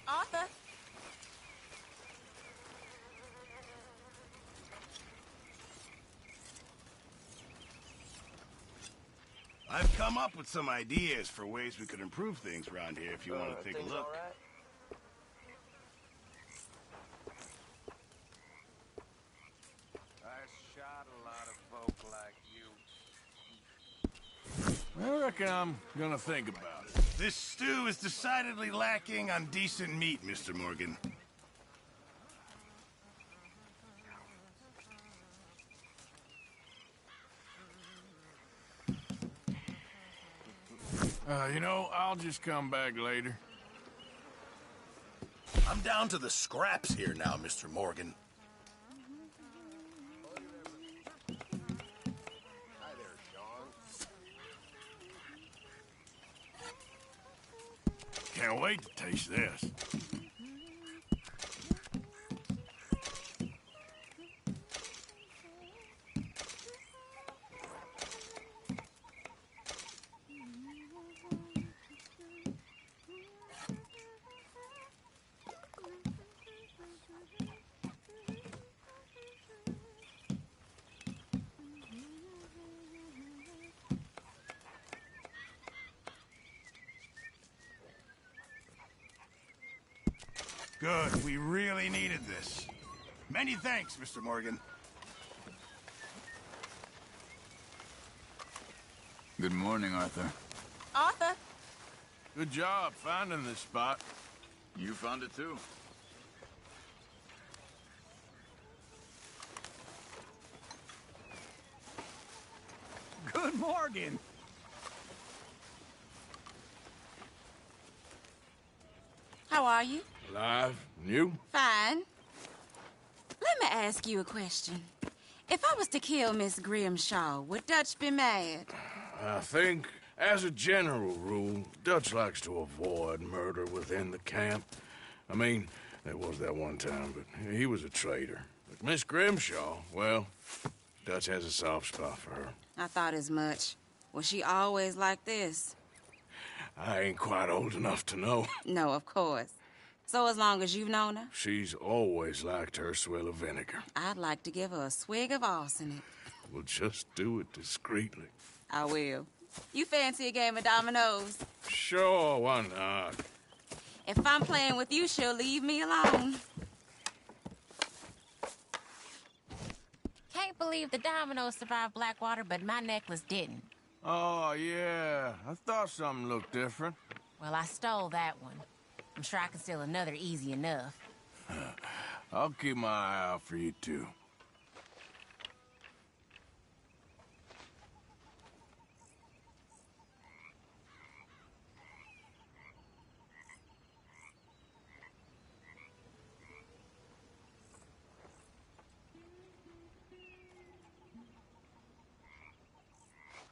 Arthur? I've come up with some ideas for ways we could improve things around here if you want to take a look. I shot a lot of folk like you. I reckon I'm gonna think about it. This stew is decidedly lacking on decent meat, Mr. Morgan. You know, I'll just come back later. I'm down to the scraps here now, Mr. Morgan. Hi there, Sean. Can't wait to taste this. Good. We really needed this. Many thanks, Mr. Morgan. Good morning, Arthur. Arthur? Good job finding this spot. You found it too. Good Morgan. How are you? Alive. And you? Fine. Let me ask you a question. If I was to kill Miss Grimshaw, would Dutch be mad? I think, as a general rule, Dutch likes to avoid murder within the camp. I mean, there was that one time, but he was a traitor. But Miss Grimshaw, well, Dutch has a soft spot for her. I thought as much. Was she always like this? I ain't quite old enough to know. No, of course. So as long as you've known her? She's always liked her swill of vinegar. I'd like to give her a swig of arsenic. We'll just do it discreetly. I will. You fancy a game of dominoes? Sure, why not? If I'm playing with you, she'll leave me alone. Can't believe the dominoes survived Blackwater, but my necklace didn't. Oh, yeah. I thought something looked different. Well, I stole that one. I'm sure I can steal another easy enough. I'll keep my eye out for you, too.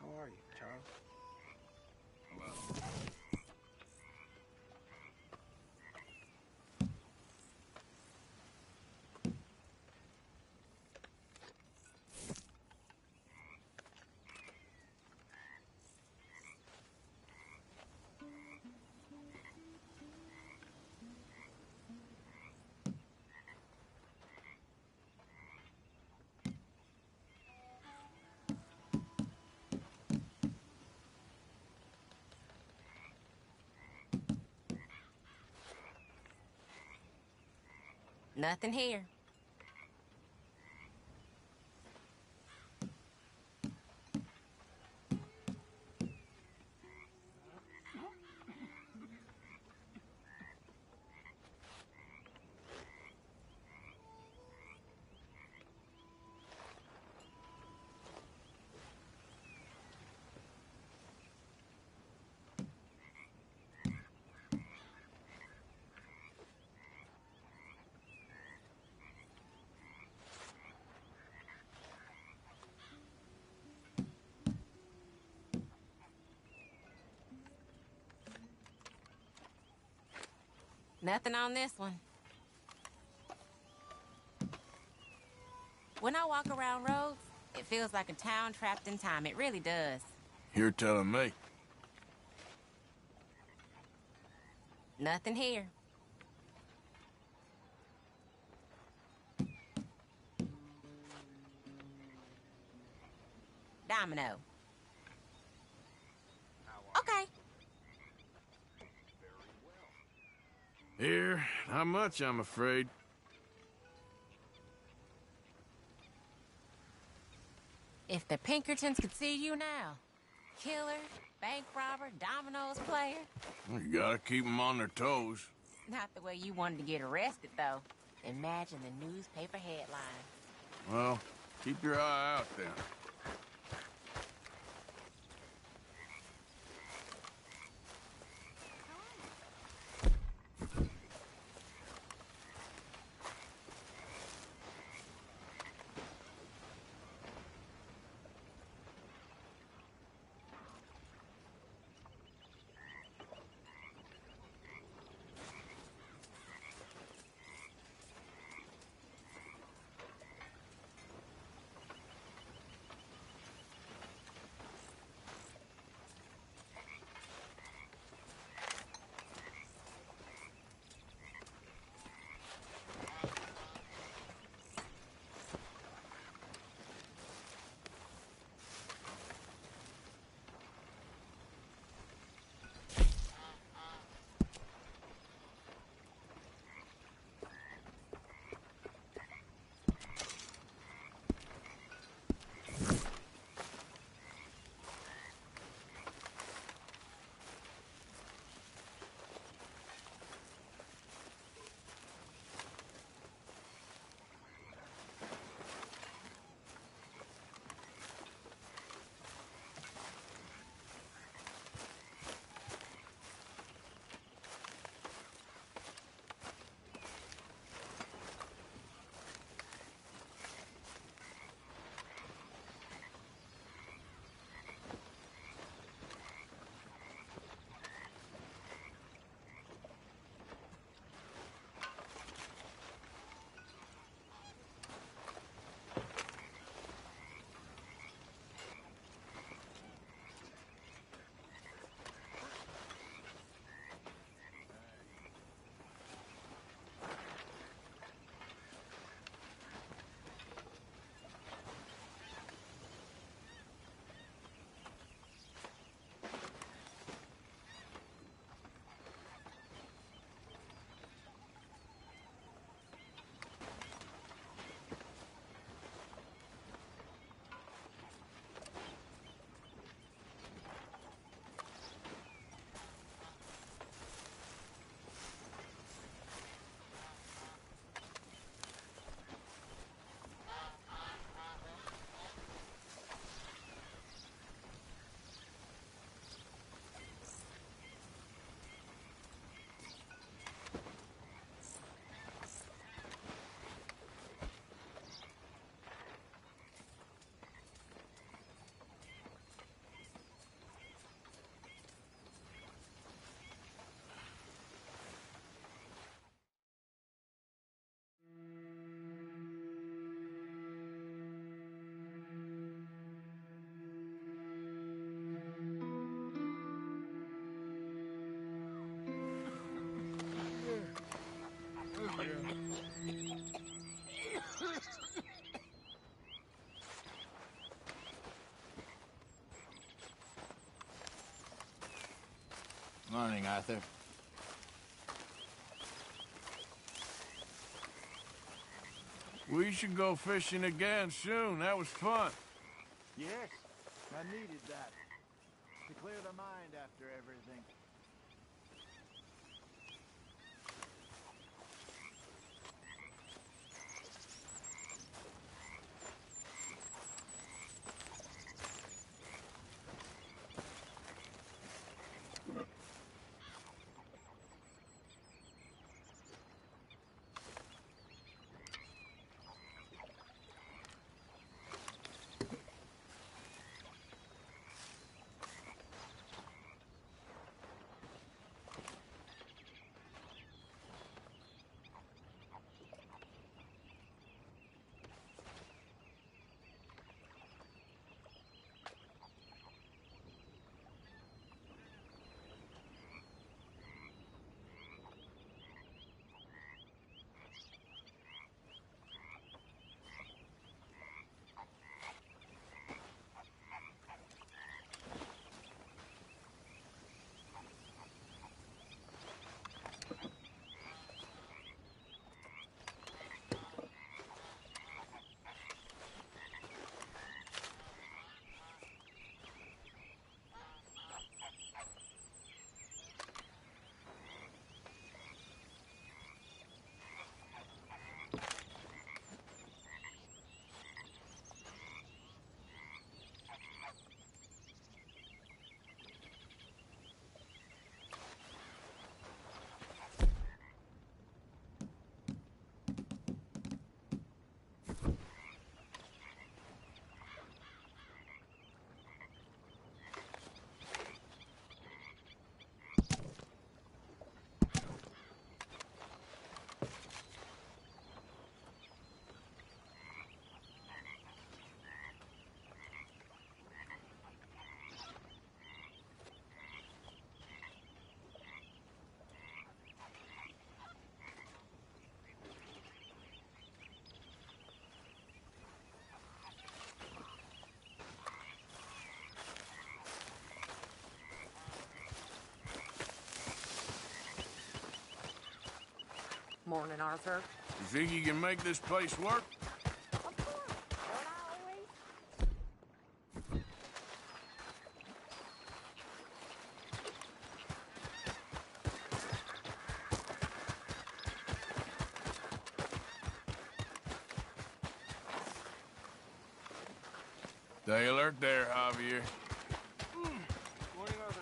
How are you, Charles? Nothing here. Nothing on this one. When I walk around roads, it feels like a town trapped in time. It really does. You're telling me. Nothing here. Domino. Okay. Here, not much, I'm afraid. If the Pinkertons could see you now. Killer, bank robber, dominoes player. You gotta keep them on their toes. Not the way you wanted to get arrested, though. Imagine the newspaper headline. Well, keep your eye out then. Morning, Arthur. We should go fishing again soon. That was fun. Yes, I needed that. To clear the mind after everything. Morning, Arthur. You think you can make this place work? Stay alert there, Javier. Morning, Arthur.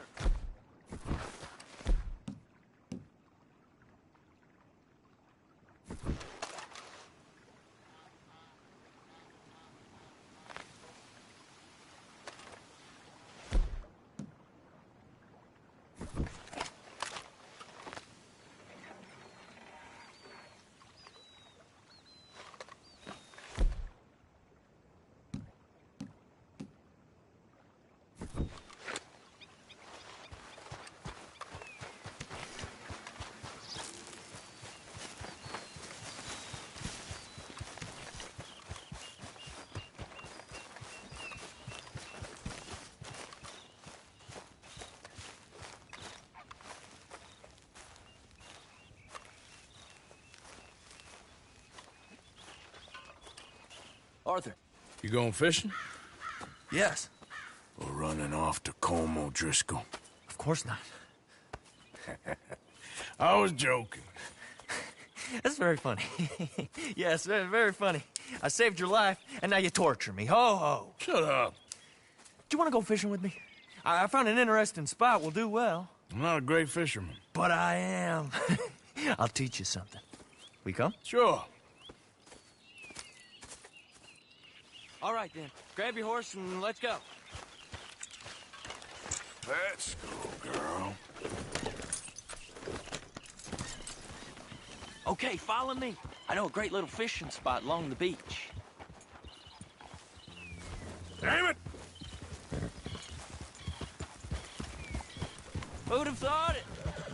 Arthur. You going fishing? Yes. Or running off to Colm O'Driscoll? Of course not. I was joking. That's very funny. Yes, very, very funny. I saved your life, and now you torture me. Ho, ho. Shut up. Do you want to go fishing with me? I found an interesting spot. We'll do well. I'm not a great fisherman. But I am. I'll teach you something. We come? Sure. All right, then. Grab your horse and let's go. Let's go, girl. Okay, follow me. I know a great little fishing spot along the beach. Damn it! Who'd have thought it?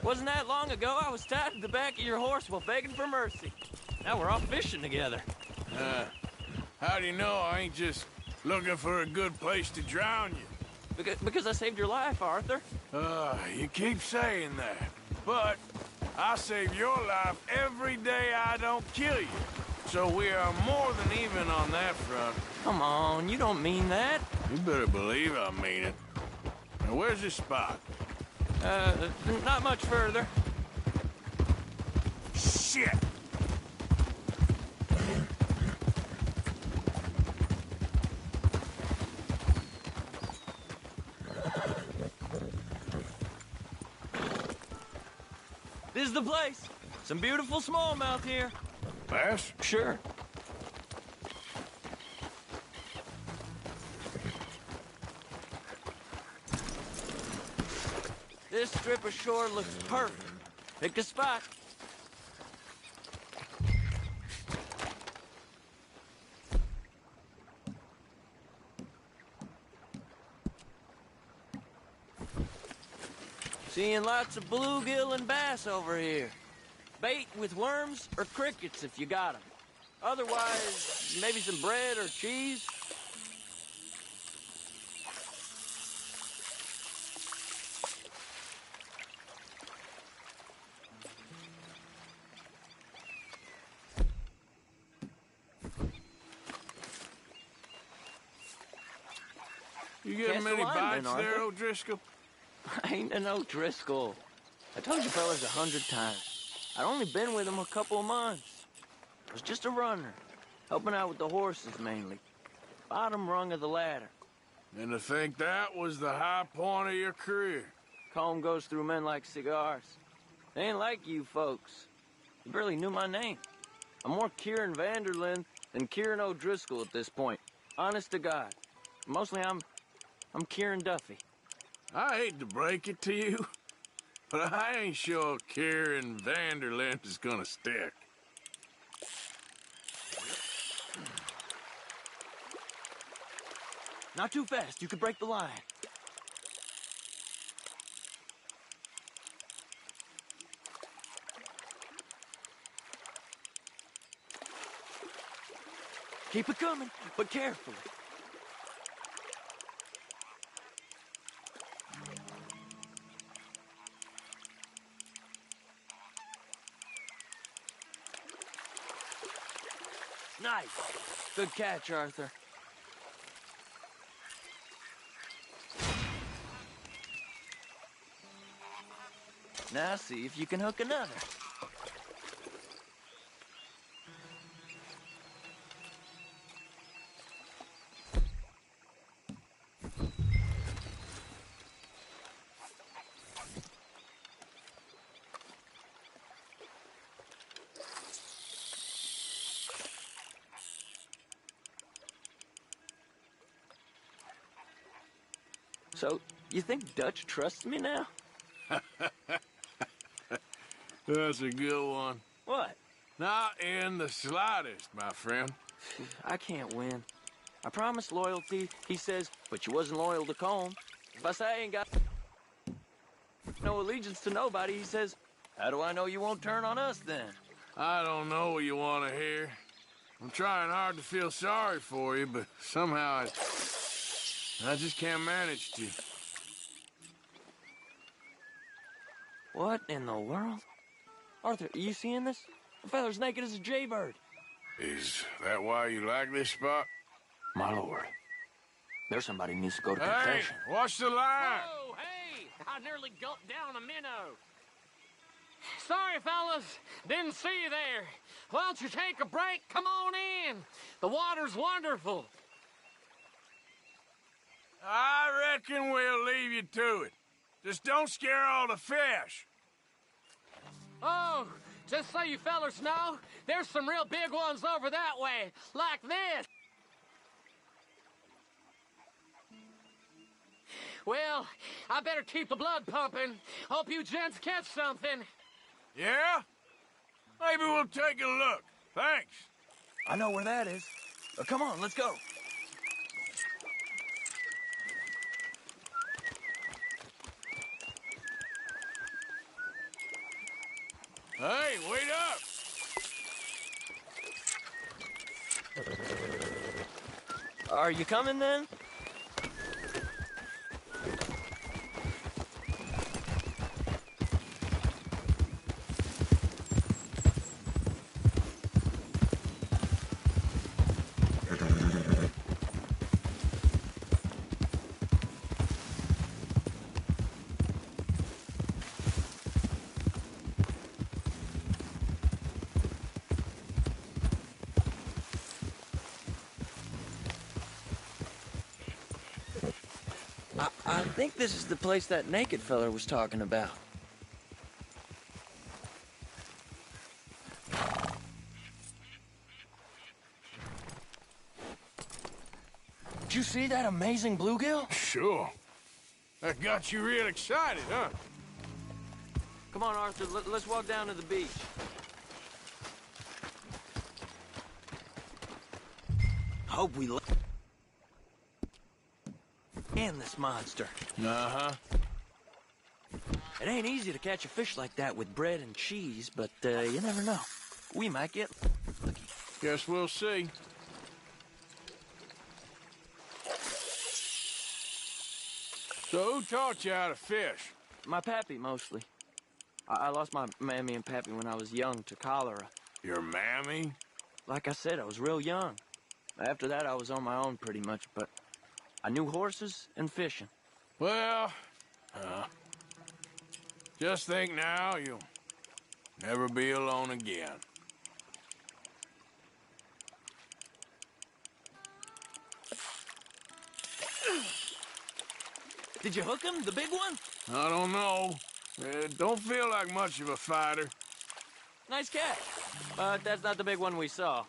Wasn't that long ago I was tied to the back of your horse while begging for mercy. Now we're off fishing together. How do you know I ain't just looking for a good place to drown you? Because I saved your life, Arthur. You keep saying that, but I save your life every day I don't kill you. So we are more than even on that front. Come on, you don't mean that. You better believe I mean it. Now, where's this spot? Not much further. Shit! This is the place. Some beautiful smallmouth here. Bass? Sure. This strip of shore looks perfect. Pick a spot. Seeing lots of bluegill and bass over here. Bait with worms or crickets if you got 'em. Otherwise, maybe some bread or cheese. You getting many bites there, O'Driscoll? I ain't an O'Driscoll. I told you fellas 100 times. I'd only been with him a couple of months. I was just a runner, helping out with the horses mainly. Bottom rung of the ladder. And to think that was the high point of your career. Comb goes through men like cigars. They ain't like you folks. You barely knew my name. I'm more Kieran Vanderlyn than Kieran O'Driscoll at this point. Honest to God. Mostly I'm Kieran Duffy. I hate to break it to you, but I ain't sure Kieran Vanderlyn is gonna stick. Not too fast, you could break the line. Keep it coming, but carefully. Nice. Good catch, Arthur. Now see if you can hook another. So, you think Dutch trusts me now? That's a good one. What? Not in the slightest, my friend. I can't win. I promised loyalty, he says, but you wasn't loyal to Combe. If I say I ain't got no allegiance to nobody, he says, how do I know you won't turn on us then? I don't know what you want to hear. I'm trying hard to feel sorry for you, but somehow I just can't manage to. What in the world? Arthur, are you seeing this? The feather's naked as a jaybird. Is that why you like this spot? My lord. There's somebody needs to go to Hey, confession. watch the line! Whoa, hey! I nearly gulped down a minnow. Sorry, fellas. Didn't see you there. Why don't you take a break? Come on in. The water's wonderful. I reckon we'll leave you to it. Just don't scare all the fish. Oh, just so you fellas know, there's some real big ones over that way, like this. Well, I better keep the blood pumping. Hope you gents catch something. Yeah? Maybe we'll take a look. Thanks. I know where that is. Come on, let's go. Hey, wait up! Are you coming then? I think this is the place that naked fella was talking about. Did you see that amazing bluegill? Sure. That got you real excited, huh? Come on, Arthur, let's walk down to the beach. Hope we land this monster. Uh-huh. It ain't easy to catch a fish like that with bread and cheese, but you never know. We might get lucky. Guess we'll see. So who taught you how to fish? My pappy, mostly. I lost my mammy and pappy when I was young to cholera. Your mammy? Like I said, I was real young. After that, I was on my own pretty much, but I knew horses and fishing. Well, just think now, you'll never be alone again. Did you hook him, the big one? I don't know. Don't feel like much of a fighter. Nice catch. But that's not the big one we saw.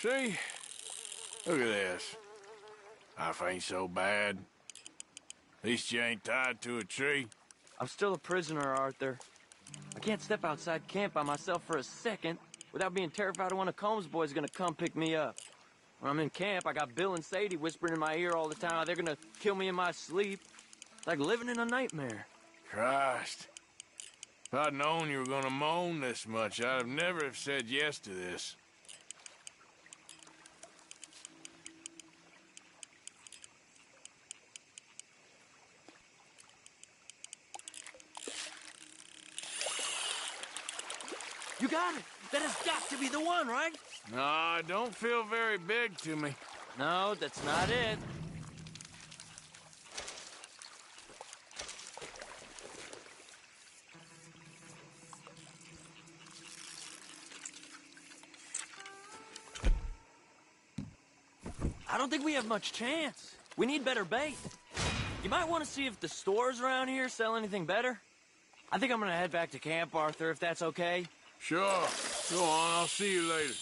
See? Look at this. Life ain't so bad. At least you ain't tied to a tree. I'm still a prisoner, Arthur. I can't step outside camp by myself for a second without being terrified one of Combs' boys is gonna come pick me up. When I'm in camp, I got Bill and Sadie whispering in my ear all the time how they're gonna kill me in my sleep. It's like living in a nightmare. Christ. If I'd known you were gonna moan this much, I'd have never have said yes to this. You got it! That has got to be the one, right? No, it don't feel very big to me. No, that's not it. I don't think we have much chance. We need better bait. You might want to see if the stores around here sell anything better. I think I'm gonna head back to camp, Arthur, if that's okay. Sure. Go on, I'll see you later.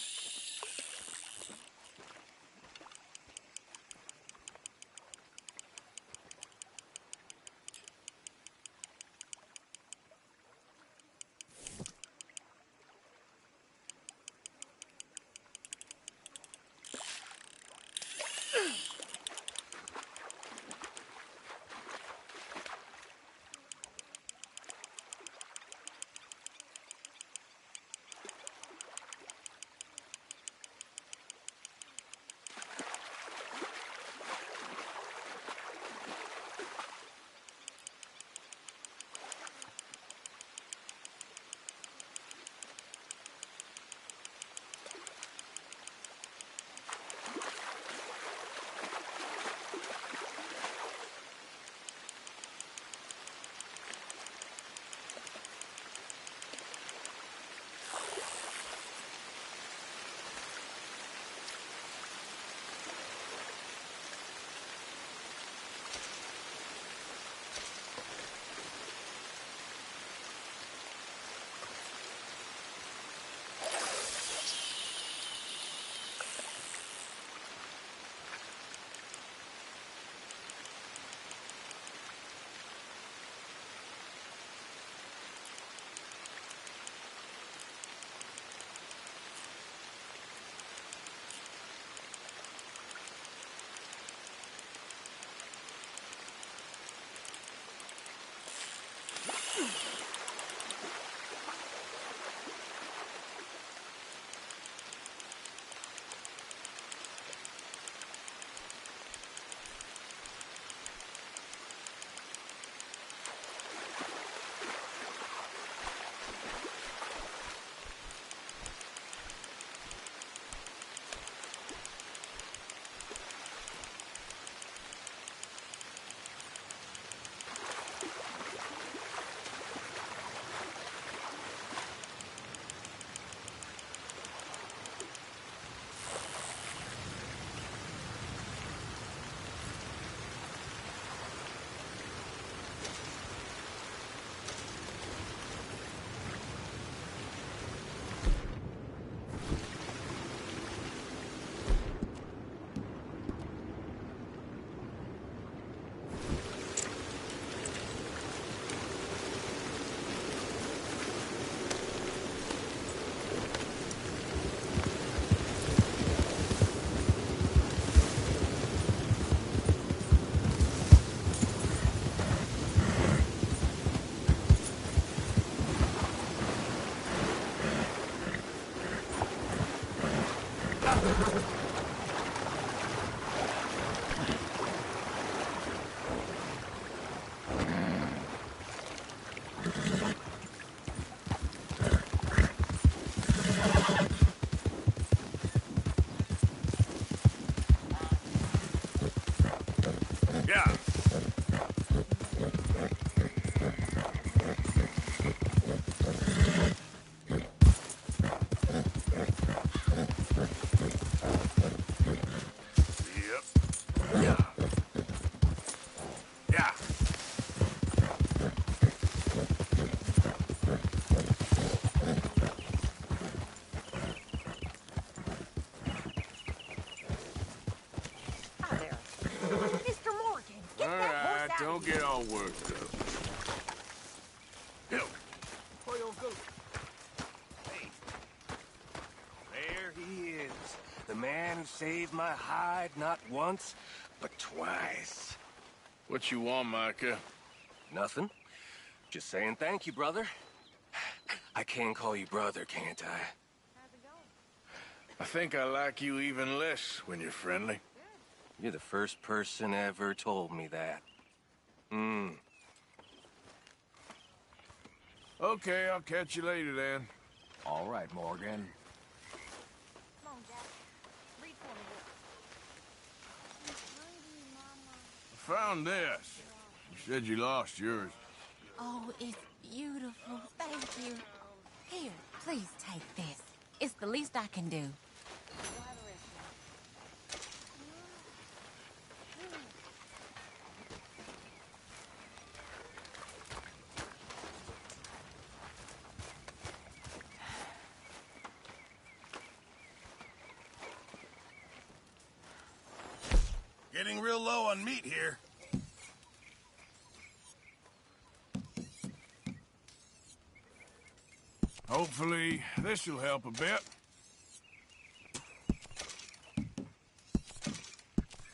Yeah. Don't get all worked up. Hill. Hi, Uncle. Hey. There he is. The man who saved my hide not once, but twice. What you want, Micah? Nothing. Just saying thank you, brother. I can call you brother, can't I? I think I like you even less when you're friendly. You're the first person ever told me that. Okay, I'll catch you later then. All right, Morgan. Come on, Jack. Read for me. I found this. You said you lost yours. Oh, it's beautiful. Thank you. Here, please take this. It's the least I can do. Getting real low on meat here. Hopefully, this will help a bit.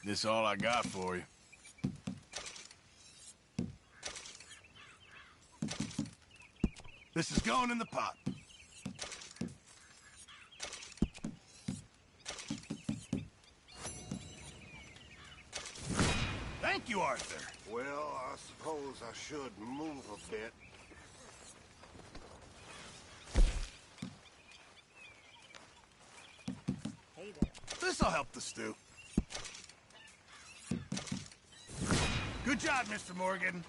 This all I got for you. This is going in the pot. Thank you, Arthur. Well, I suppose I should move a bit. Hey there. This'll help the stew. Good job, Mr. Morgan.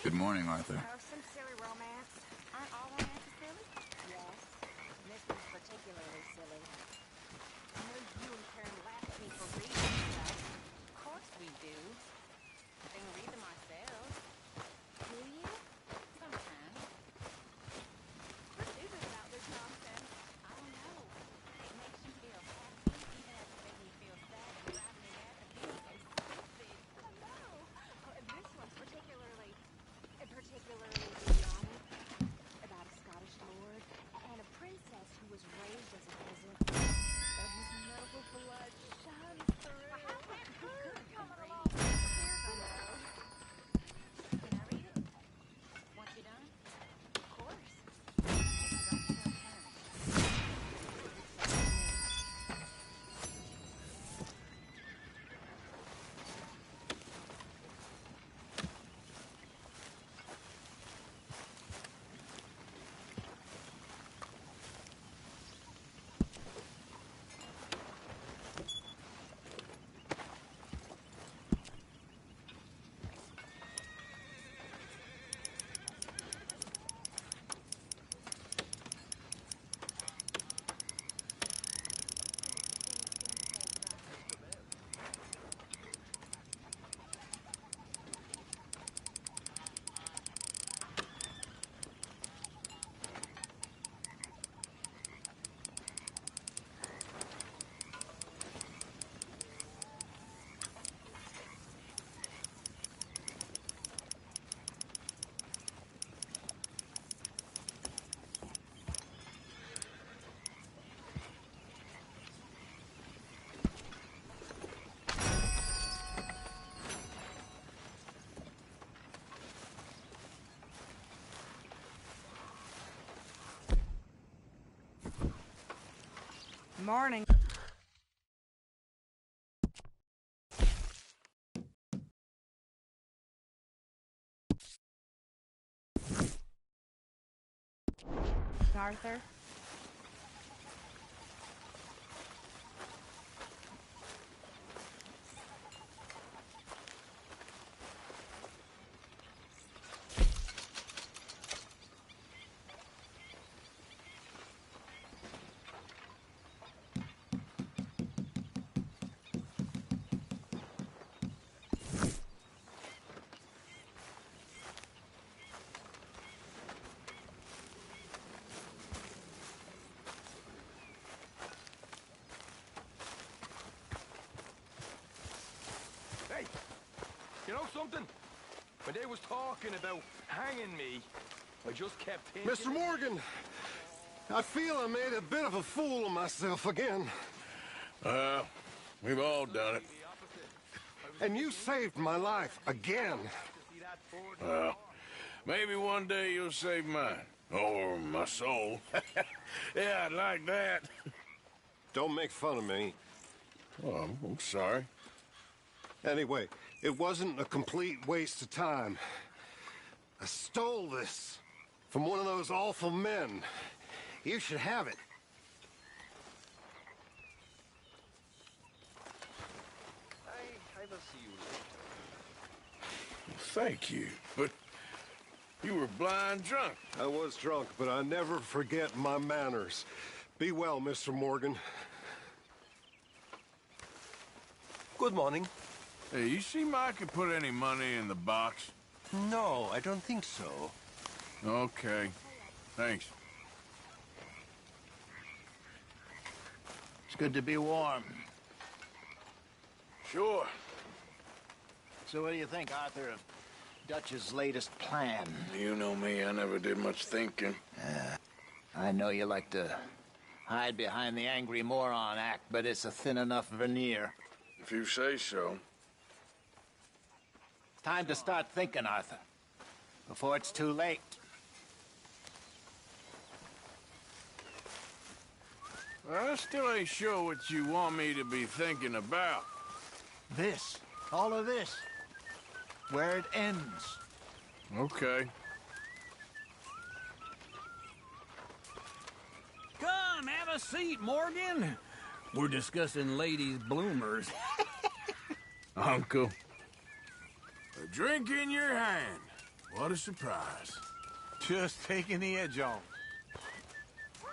Good morning, Arthur. Oh, some silly romance. Aren't all romances silly? Yes. This one's particularly silly. I know you and Karen laugh at me for reading stuff. Of course we do. We can read them ourselves. Do you? Sometimes. What is it about this nonsense? I don't know. It makes you feel happy, even as it makes me feel sad and drives me mad for being so stupid. Oh, no. Oh, and this one's particularly beyond about a Scottish lord and a princess who was raised as a peasant, but his noble blood shines through. How's that food coming along? I know. Morning. Arthur? Hey, you know something? When they was talking about hanging me, I just kept thinking... Mr. Morgan, I feel I made a bit of a fool of myself again. We've all done it. And you saved my life again. Well, maybe one day you'll save mine. Or my soul. Yeah, I'd like that. Don't make fun of me. Oh, I'm sorry. Anyway, it wasn't a complete waste of time. I stole this from one of those awful men. You should have it. I will see you later. Thank you, but you were blind drunk. I was drunk, but I never forget my manners. Be well, Mr. Morgan. Good morning. Hey, you see Mike could put any money in the box? No, I don't think so. Okay. Thanks. It's good to be warm. Sure. So what do you think, Arthur, of Dutch's latest plan? You know me, I never did much thinking. I know you like to hide behind the angry moron act, but it's a thin enough veneer. If you say so. Time to start thinking, Arthur, before it's too late. I still ain't sure what you want me to be thinking about. This. All of this. Where it ends. Okay. Come, have a seat, Morgan. We're discussing ladies' bloomers. Uncle. A drink in your hand. What a surprise. Just taking the edge off.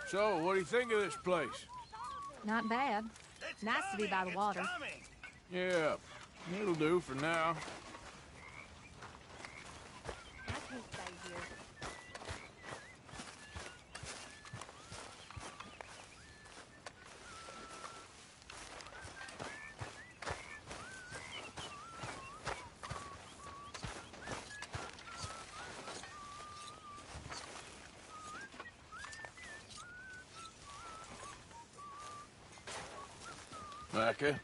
So, what do you think of this place? Not bad. Nice to be by the water. Yeah, it'll do for now. I can't stay here. Micah?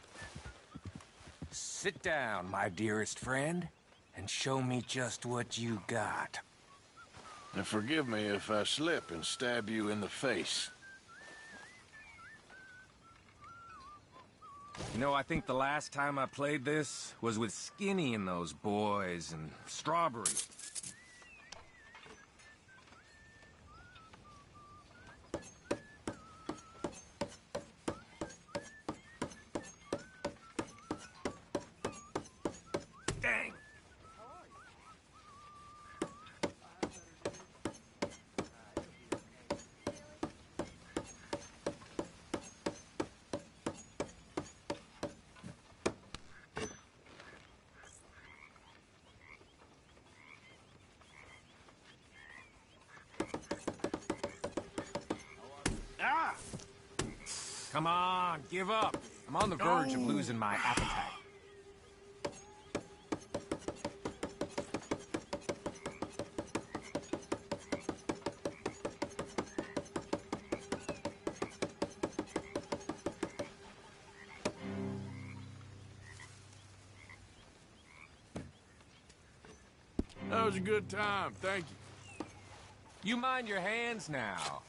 Sit down, my dearest friend, and show me just what you got. And forgive me if I slip and stab you in the face. You know, I think the last time I played this was with Skinny and those boys and Strawberry. Dang! Ah! Come on, give up. I'm on the verge of losing my appetite. That was a good time, thank you. You mind your hands now.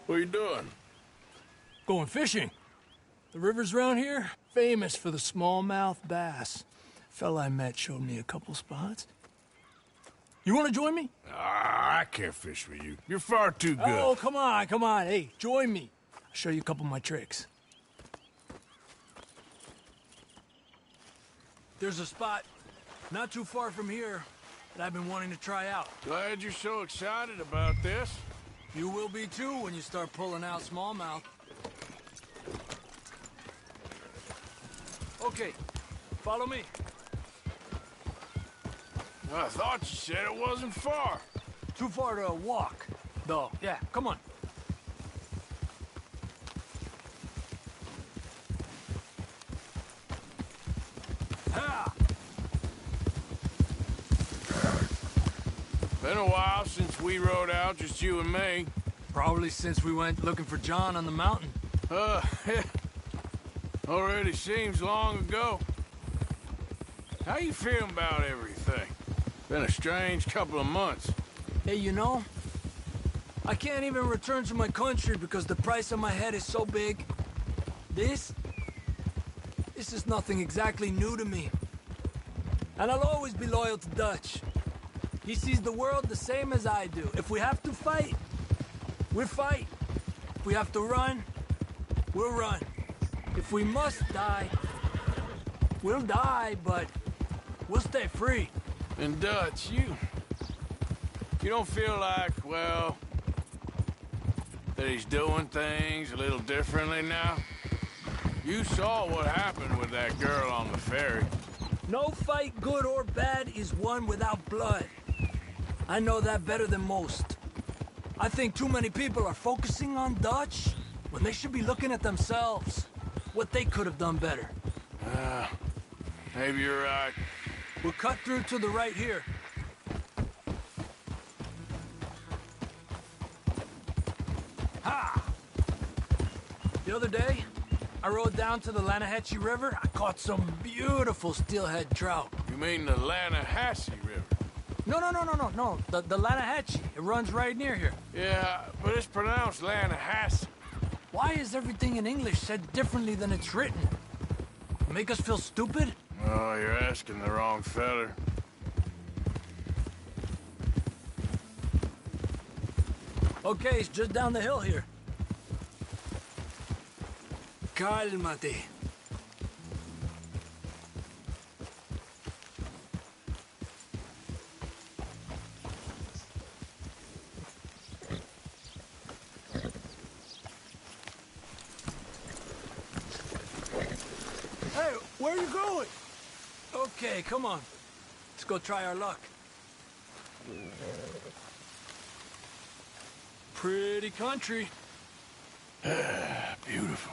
What are you doing? Going fishing. The rivers around here, famous for the smallmouth bass. Fella I met showed me a couple spots. You want to join me? I can't fish with you. You're far too good. Oh, come on, come on. Hey, join me. I'll show you a couple of my tricks. There's a spot not too far from here that I've been wanting to try out. Glad you're so excited about this. You will be too when you start pulling out smallmouth. Okay, follow me. I thought you said it wasn't far. Too far to walk, though. Yeah, come on. Ha! Been a while since we rode out, just you and me. Probably since we went looking for John on the mountain. Already seems long ago. How you feeling about everything? Been a strange couple of months. Hey, you know, I can't even return to my country because the price on my head is so big. This is nothing exactly new to me. And I'll always be loyal to Dutch. He sees the world the same as I do. If we have to fight, we'll fight. If we have to run, we'll run. If we must die, we'll die, but we'll stay free. And Dutch, you don't feel like, well, that he's doing things a little differently now? You saw what happened with that girl on the ferry. No fight, good or bad, is won without blood. I know that better than most. I think too many people are focusing on Dutch when they should be looking at themselves. What they could have done better. Maybe you're right. We'll cut through to the right here. Ha! The other day, I rode down to the Lanahatchee River. I caught some beautiful steelhead trout. You mean the Lanahatchee River? No. The Lanahatchee. It runs right near here. Yeah, but it's pronounced Lanahatchee. Why is everything in English said differently than it's written? Make us feel stupid? Oh, you're asking the wrong feller. Okay, it's just down the hill here. Cálmate. Hey, where are you going? Okay, come on. Let's go try our luck. Pretty country. Beautiful.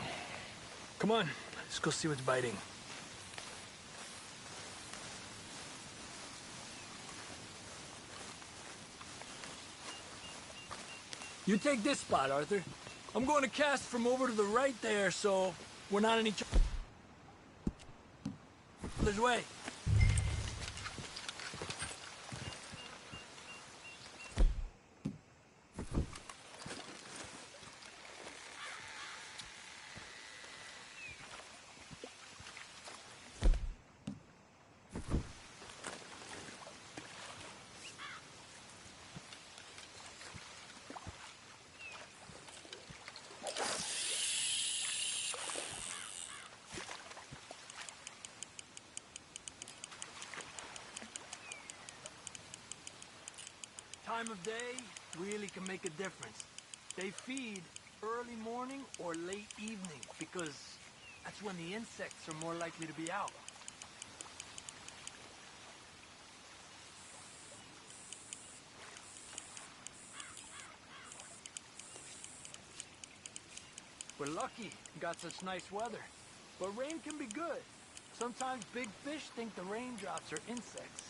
Come on, let's go see what's biting. You take this spot, Arthur. I'm going to cast from over to the right there, so we're not in each other's way. Time of day really can make a difference. They feed early morning or late evening because that's when the insects are more likely to be out. We're lucky we got such nice weather. But rain can be good. Sometimes big fish think the raindrops are insects.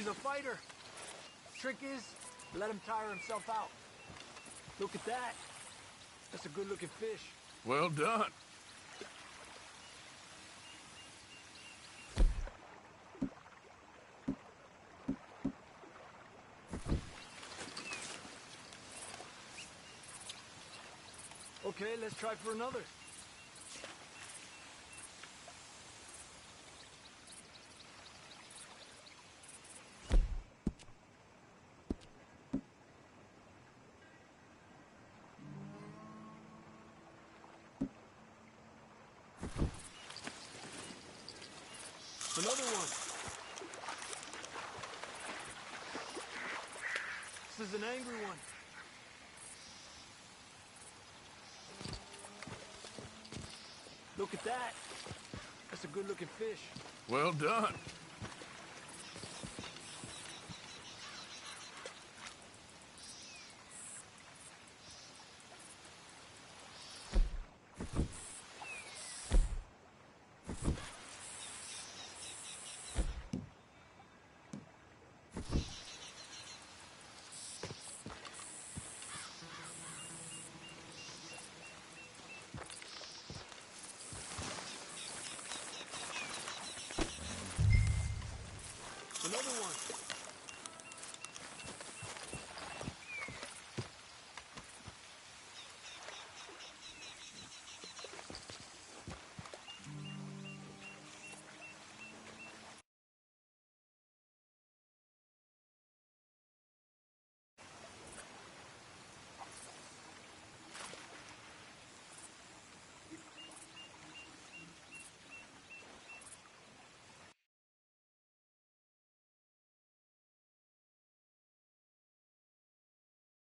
a fighter. Trick is, let him tire himself out. Look at that. That's a good-looking fish. Well done. Okay, let's try for another. Another one. This is an angry one. Look at that. That's a good-looking fish. Well done.